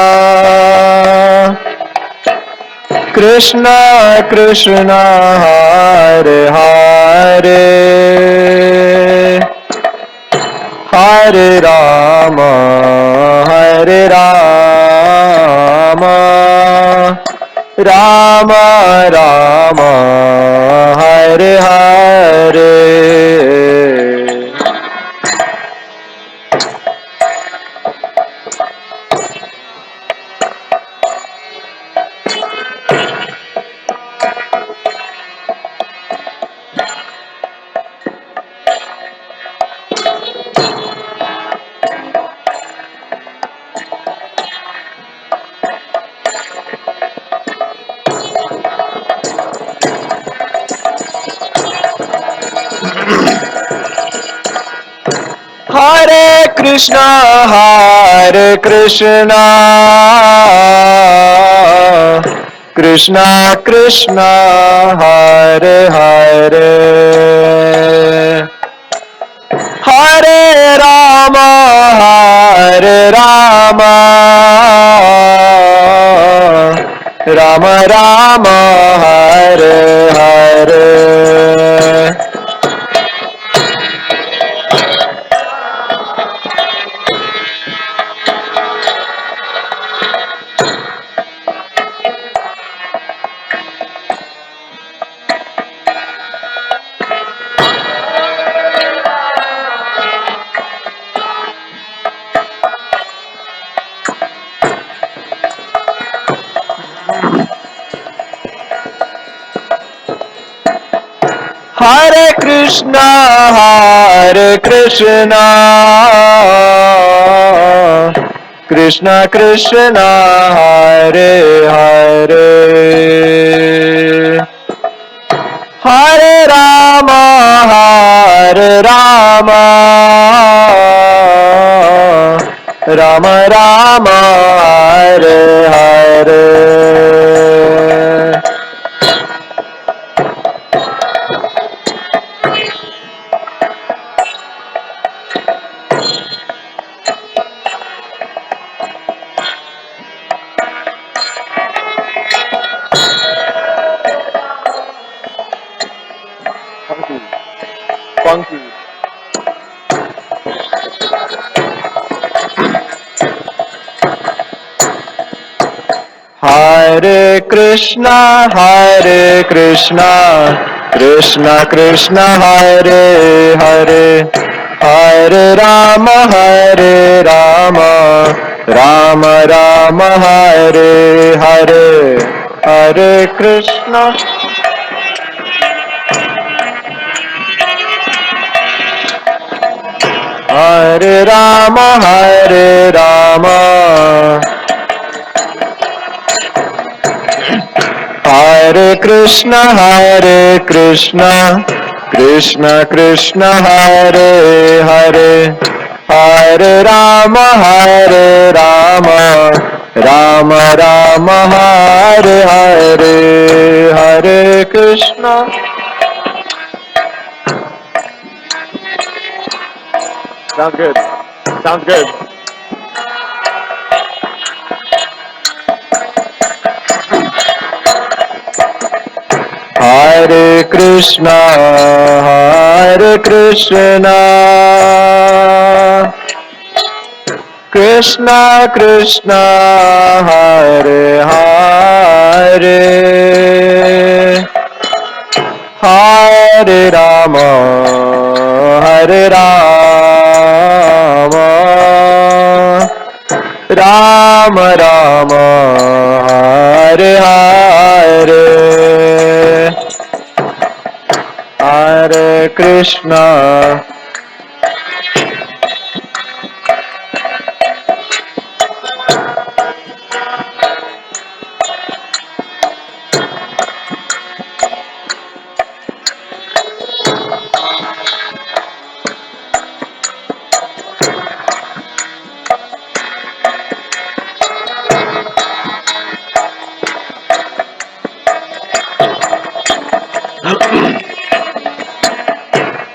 Krishna Krishna, Hare Hare, Hare Rama, Hare Rama, Rama Rama, Hare Hare. Hare Krishna, Krishna Krishna, Hare Hare, Hare Rama, Hare Rama, Rama Rama, Hare Hare. Hare Krishna, Krishna Krishna, Hare Hare, Hare Rama, Hare Rama, Rama Rama, Hare Hare. Funky. Hare Krishna, Krishna Krishna, Hare Hare, Hare Rama, Hare Rama, Rama Rama, Hare Hare, Hare Krishna. Hare Rama, Hare Rama, Hare Krishna, Krishna Krishna, Hare Hare, Hare Rama, Hare Rama, Rama Rama, Hare Hare, Hare Krishna. Sounds good. Sounds good. Hare Krishna, Krishna Krishna Hare Hare Hare Rama Hare Rama Rama Rama Hare Hare Hare Krishna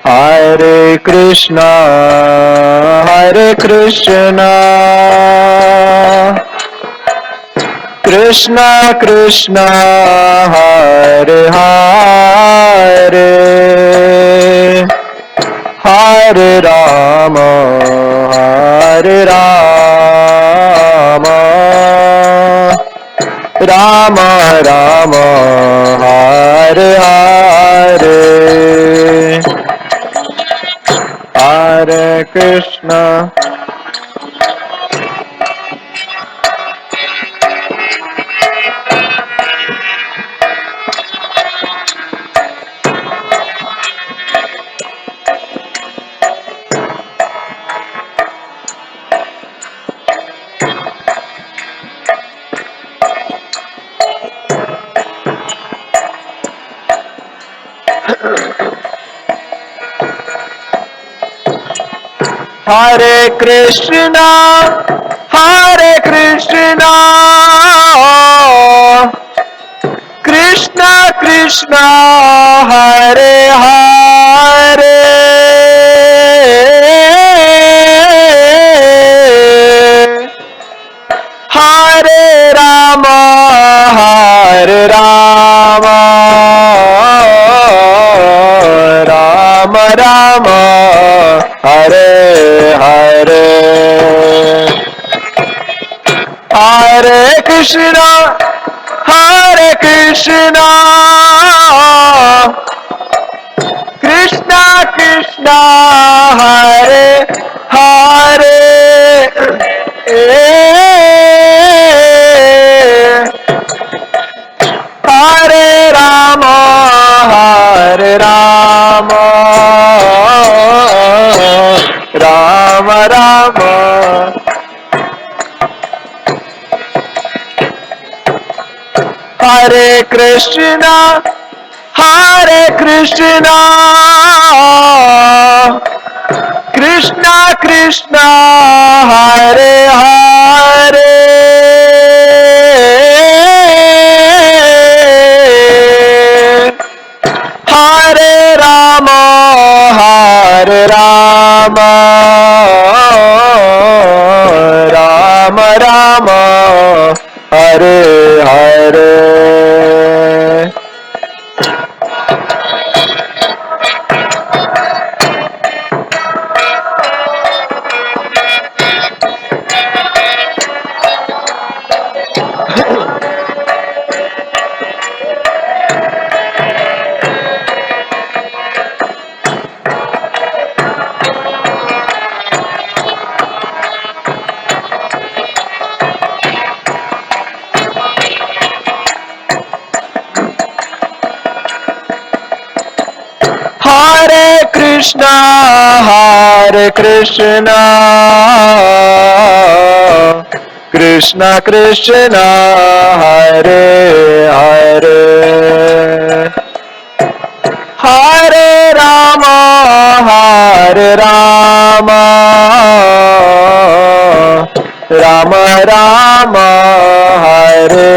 Hare Krishna, Hare Krishna, Krishna Krishna, Hare Hare, Hare Rama, Hare Rama, Rama Rama, Hare Hare. Hare Krishna. Hare Krishna, Hare Krishna, Krishna Krishna, Hare Hare, Hare Rama, Hare Rama, Rama Rama, Hare Hare, Hare Krishna, Hare Krishna, Krishna Krishna, Hare Hare, Hare Rama, Hare Rama, Rama Rama. Hare Krishna, Hare Krishna, Krishna Krishna, Hare Hare, Hare Rama, Hare Rama, Rama Rama, Hare Hare. Hare Krishna, Hare Krishna, Krishna Krishna, Hare Hare, Hare Rama, Hare Rama, Rama Rama, Hare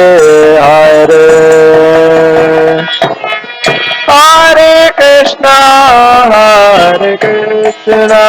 Hare, Hare Krishna, Hare Krishna.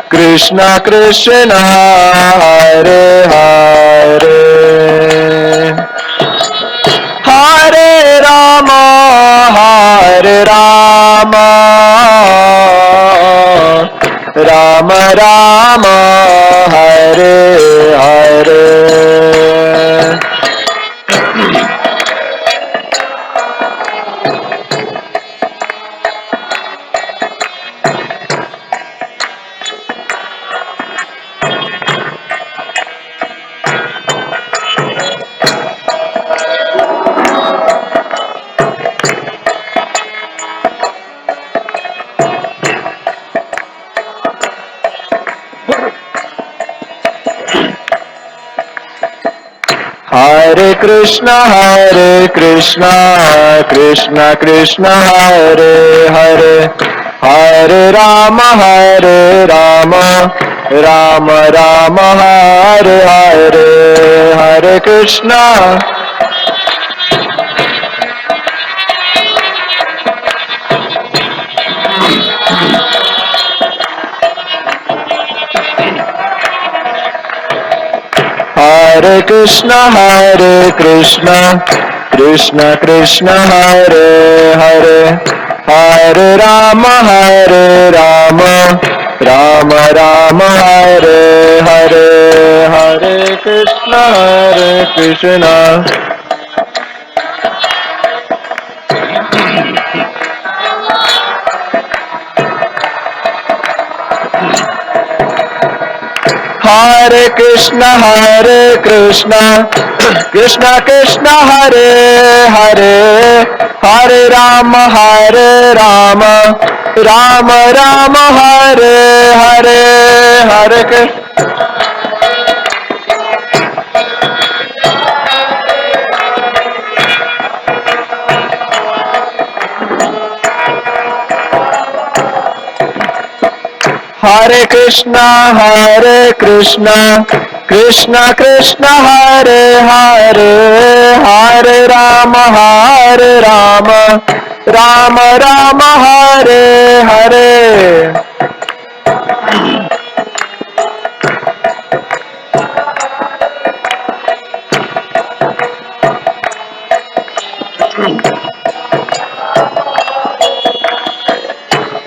Krishna Krishna Hare Hare Hare Rama Hare Rama Rama Rama Hare Hare Hare Krishna Krishna Krishna Hare Hare Hare Rama Rama Rama Hare Hare Hare Krishna Hare Krishna Krishna Krishna Hare Hare Hare Rama Rama Rama Hare Hare Hare Krishna Krishna Hare Krishna Krishna Krishna Hare Hare Hare Rama Rama Rama Hare Hare Hare Krishna Hare Krishna Krishna Krishna Hare Hare Hare Rama Rama Rama Hare Hare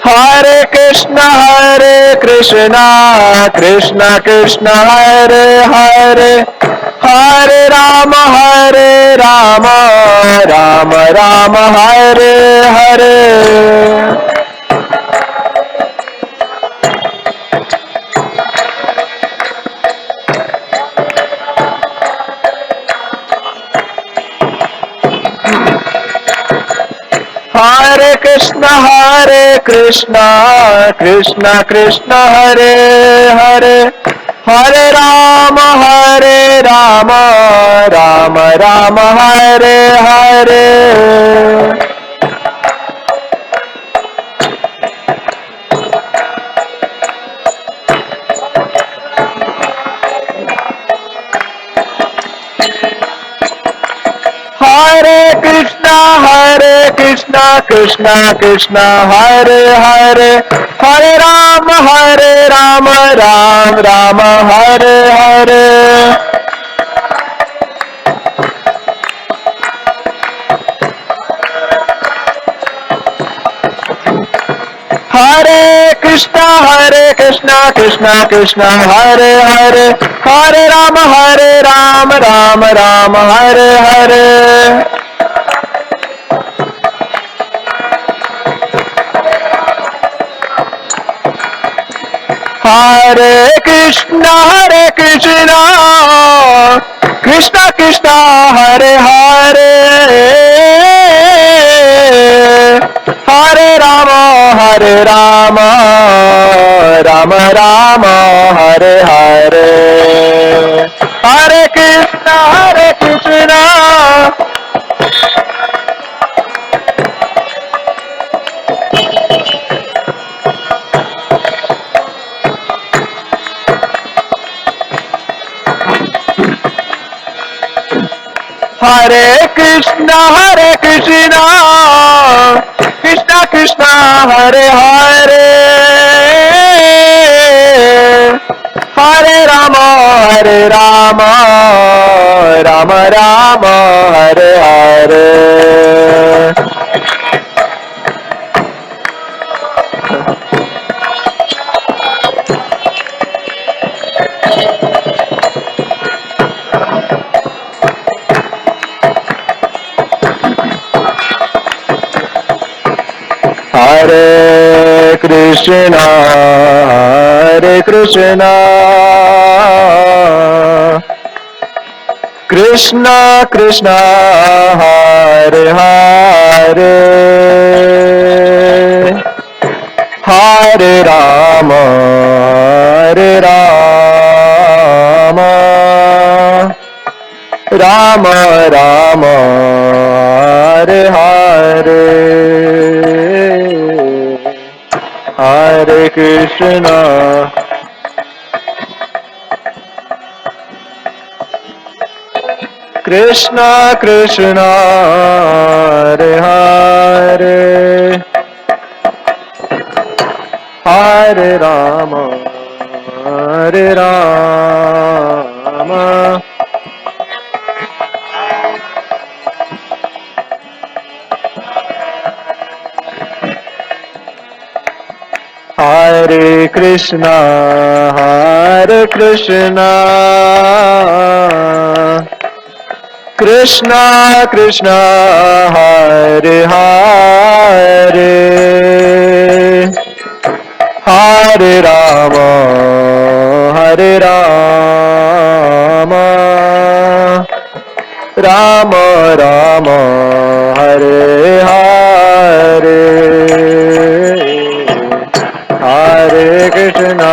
Hare Krishna Krishna Krishna Hare Hare Hare Rama Rama Rama Hare Hare Hare Krishna Krishna Hare Hare Hare Rama Rama Hare Hare Hare Krishna Krishna Hare Hare Hare Rama Rama Hare Hare Hare Krishna Krishna Hare Hare Hare Rama Rama Hare Hare Hare Krishna Krishna Hare Hare Hare Rama Rama Hare Hare Hare Krishna Hare Krishna, Krishna Krishna, Hare Hare, Hare Rama, Rama Rama, Hare Hare. Hare Krishna, Krishna Krishna, Hare Hare, Hare Rama, Rama Rama, Hare Hare, Hare Krishna. Krishna Krishna, Hare Hare, Hare Rama, Hare Krishna, Krishna Krishna, Hare Hare, Hare Rama, Rama Rama, Hare Hare, Hare Krishna.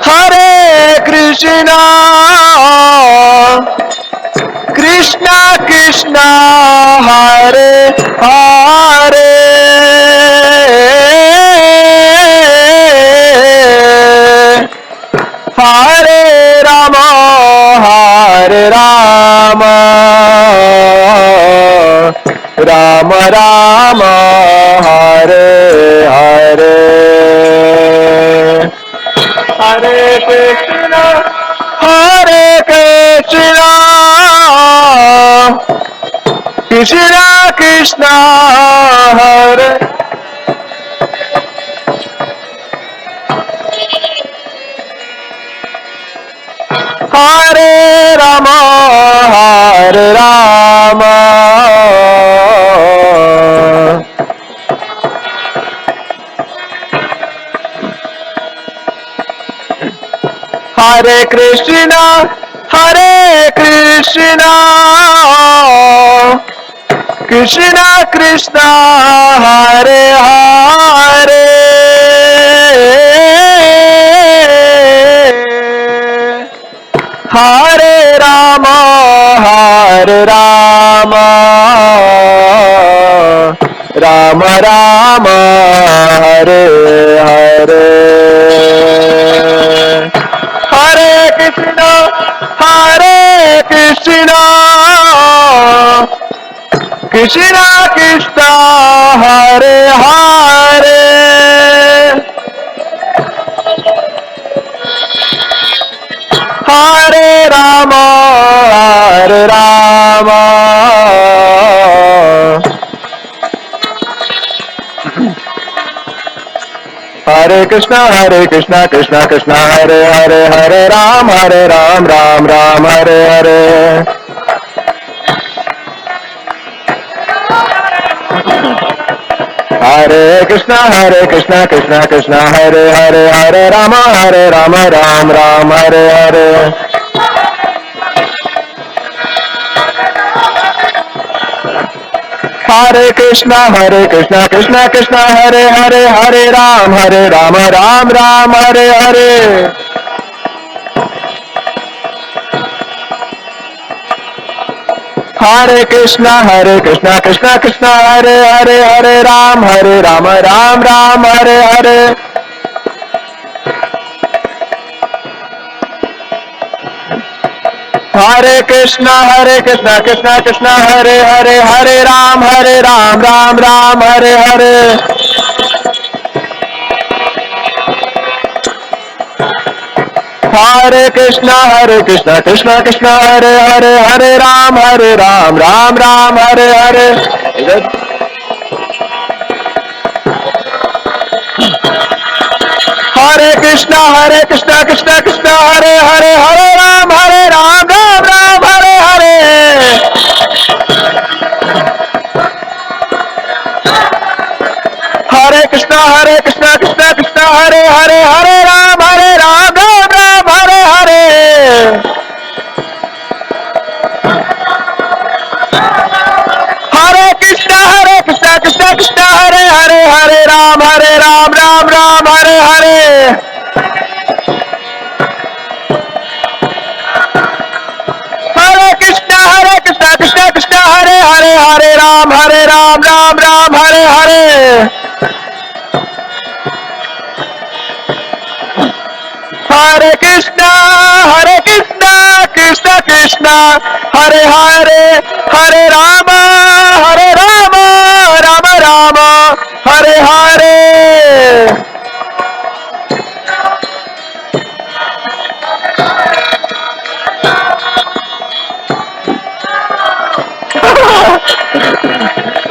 Hare Krishna, Krishna Krishna, Hare Hare, Hare Rama, Rama Rama, Hare Hare, Hare Krishna, Krishna Krishna, Hare, Hare Rama, Hare Krishna, Krishna Krishna, Hare Hare, Hare Rama, Rama Rama, Hare Hare, Hare Krishna, Krishna Krishna, Hare Hare, Hare Rama, Hare Krishna, Krishna Krishna, Hare Hare, Hare Ram, Ram Ram, Hare Hare. Hare Krishna, Krishna Hare Hare, Hare Rama, Ram Ram, Hare Hare. Hare Krishna, Krishna Krishna, Hare Hare, Hare Ram, Ram Ram, Hare Hare. Hare Krishna, Krishna Krishna, Hare Hare, Hare Ram, Ram Ram, Hare Hare. Hare Krishna, Krishna Krishna, Hare Hare, Hare Ram, Ram Ram, Hare Hare. Hare Krishna, Krishna Krishna, Hare Hare, Hare Ram, Ram Ram, Hare Hare. Hare Krishna, Krishna Krishna, Hare Hare, Hare Ram, Ram Ram, Hare Hare. Hare Krishna, Krishna Krishna, Hare Hare, Hare Ram, Ram Ram, Hare Hare. Hare Krishna, Krishna Hare Hare, Hare Ram, Ram Ram, Hare Hare. Hare Krishna, Krishna Hare Hare, Hare Ram, Ram Ram, Hare Hare. Hare Krishna, Krishna Krishna, Hare Hare, Hare Rama, Rama Rama, Hare Hare. Hare Krishna, Krishna Krishna, Hare Hare, Hare Rama, Rama Rama, Hare Hare.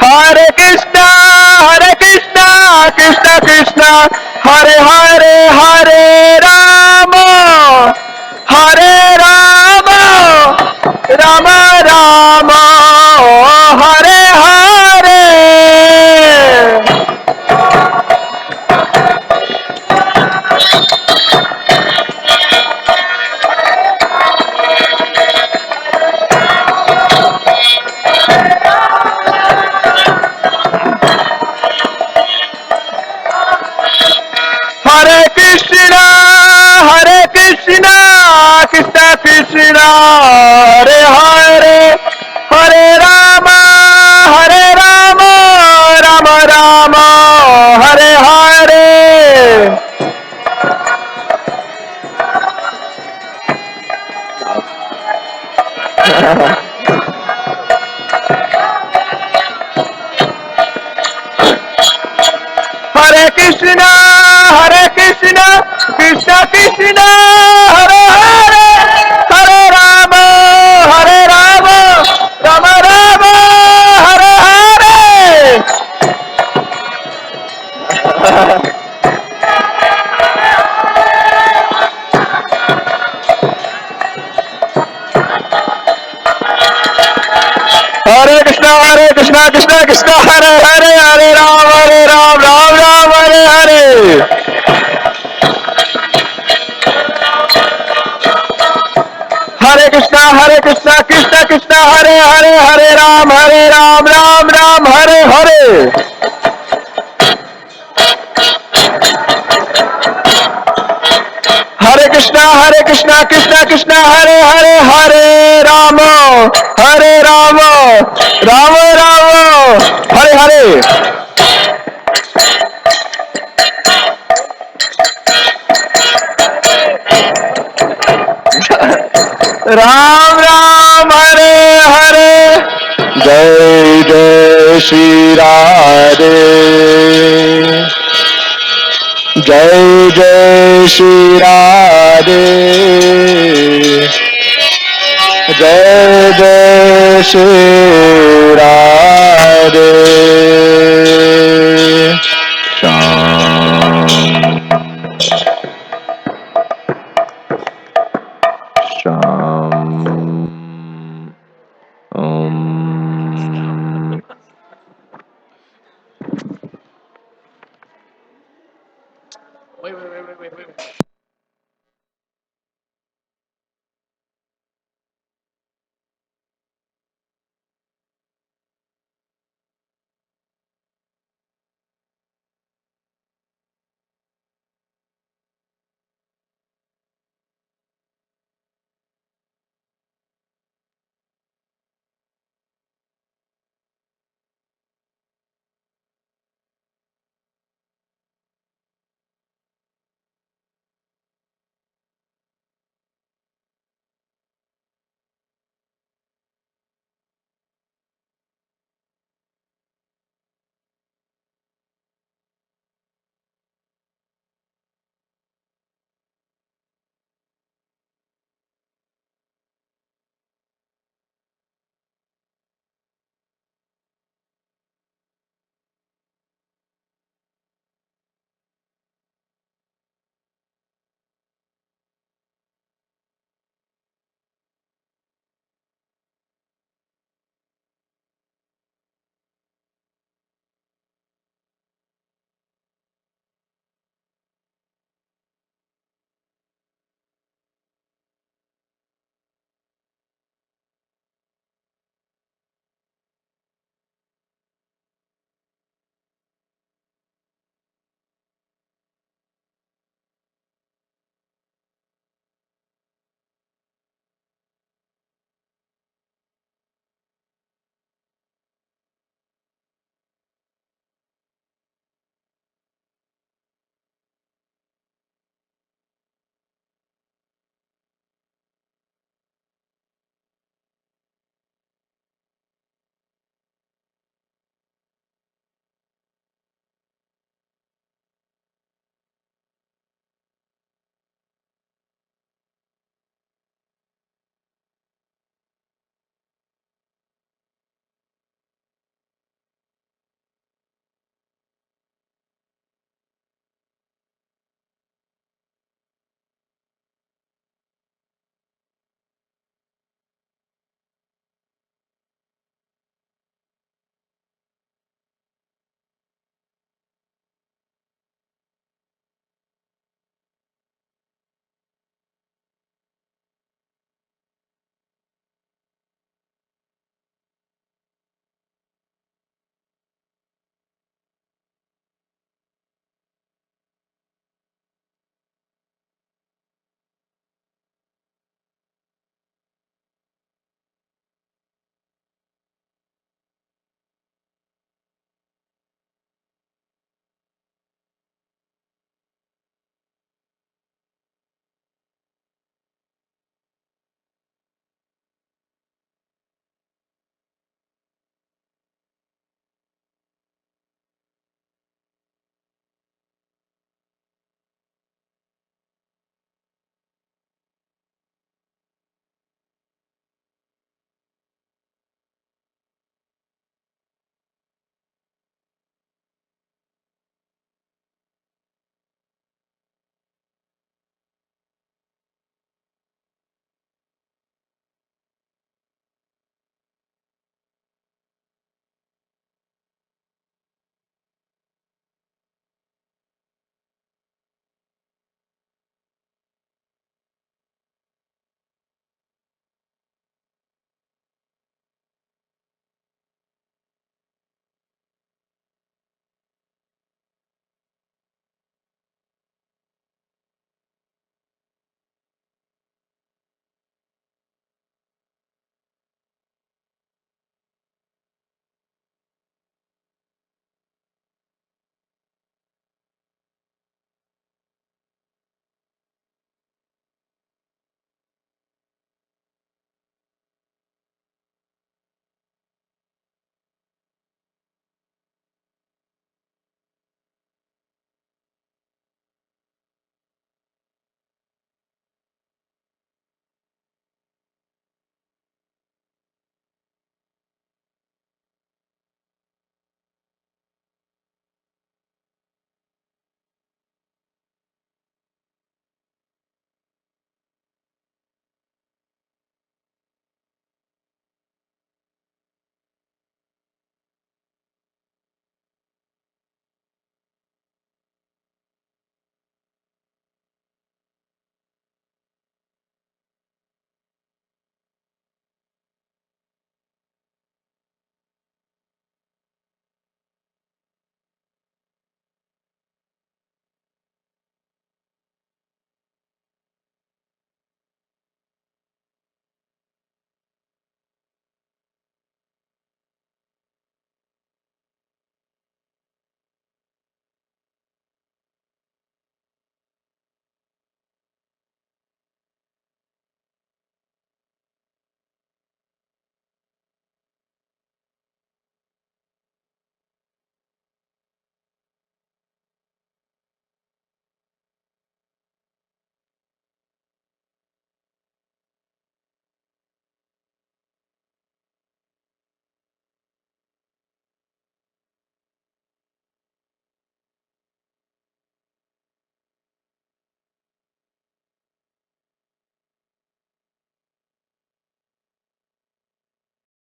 Hare Krishna, Krishna Krishna, Hare Hare, Hare Rama, Rama Rama, Hare Hare. Hare Krishna, Krishna Krishna, Hare Hare, Hare Rama, Rama Rama, Hare Hare. Hare Krishna, Krishna Hare Hare, Hare Ram, Ram Ram, Hare Hare. Hare Krishna, Krishna Krishna, Hare Hare, Hare Ram, Ram Ram, Hare Hare. Hare Krishna, Krishna Krishna, Hare Hare, Hare Rama, Rama Rama, Hare Hare. Ram Ram, Hare Hare. Jai Jai Shri Radhe. Jai Jai Shri Radhe. Jai Jai Shri Radhe. Sham Sham Om. Wait.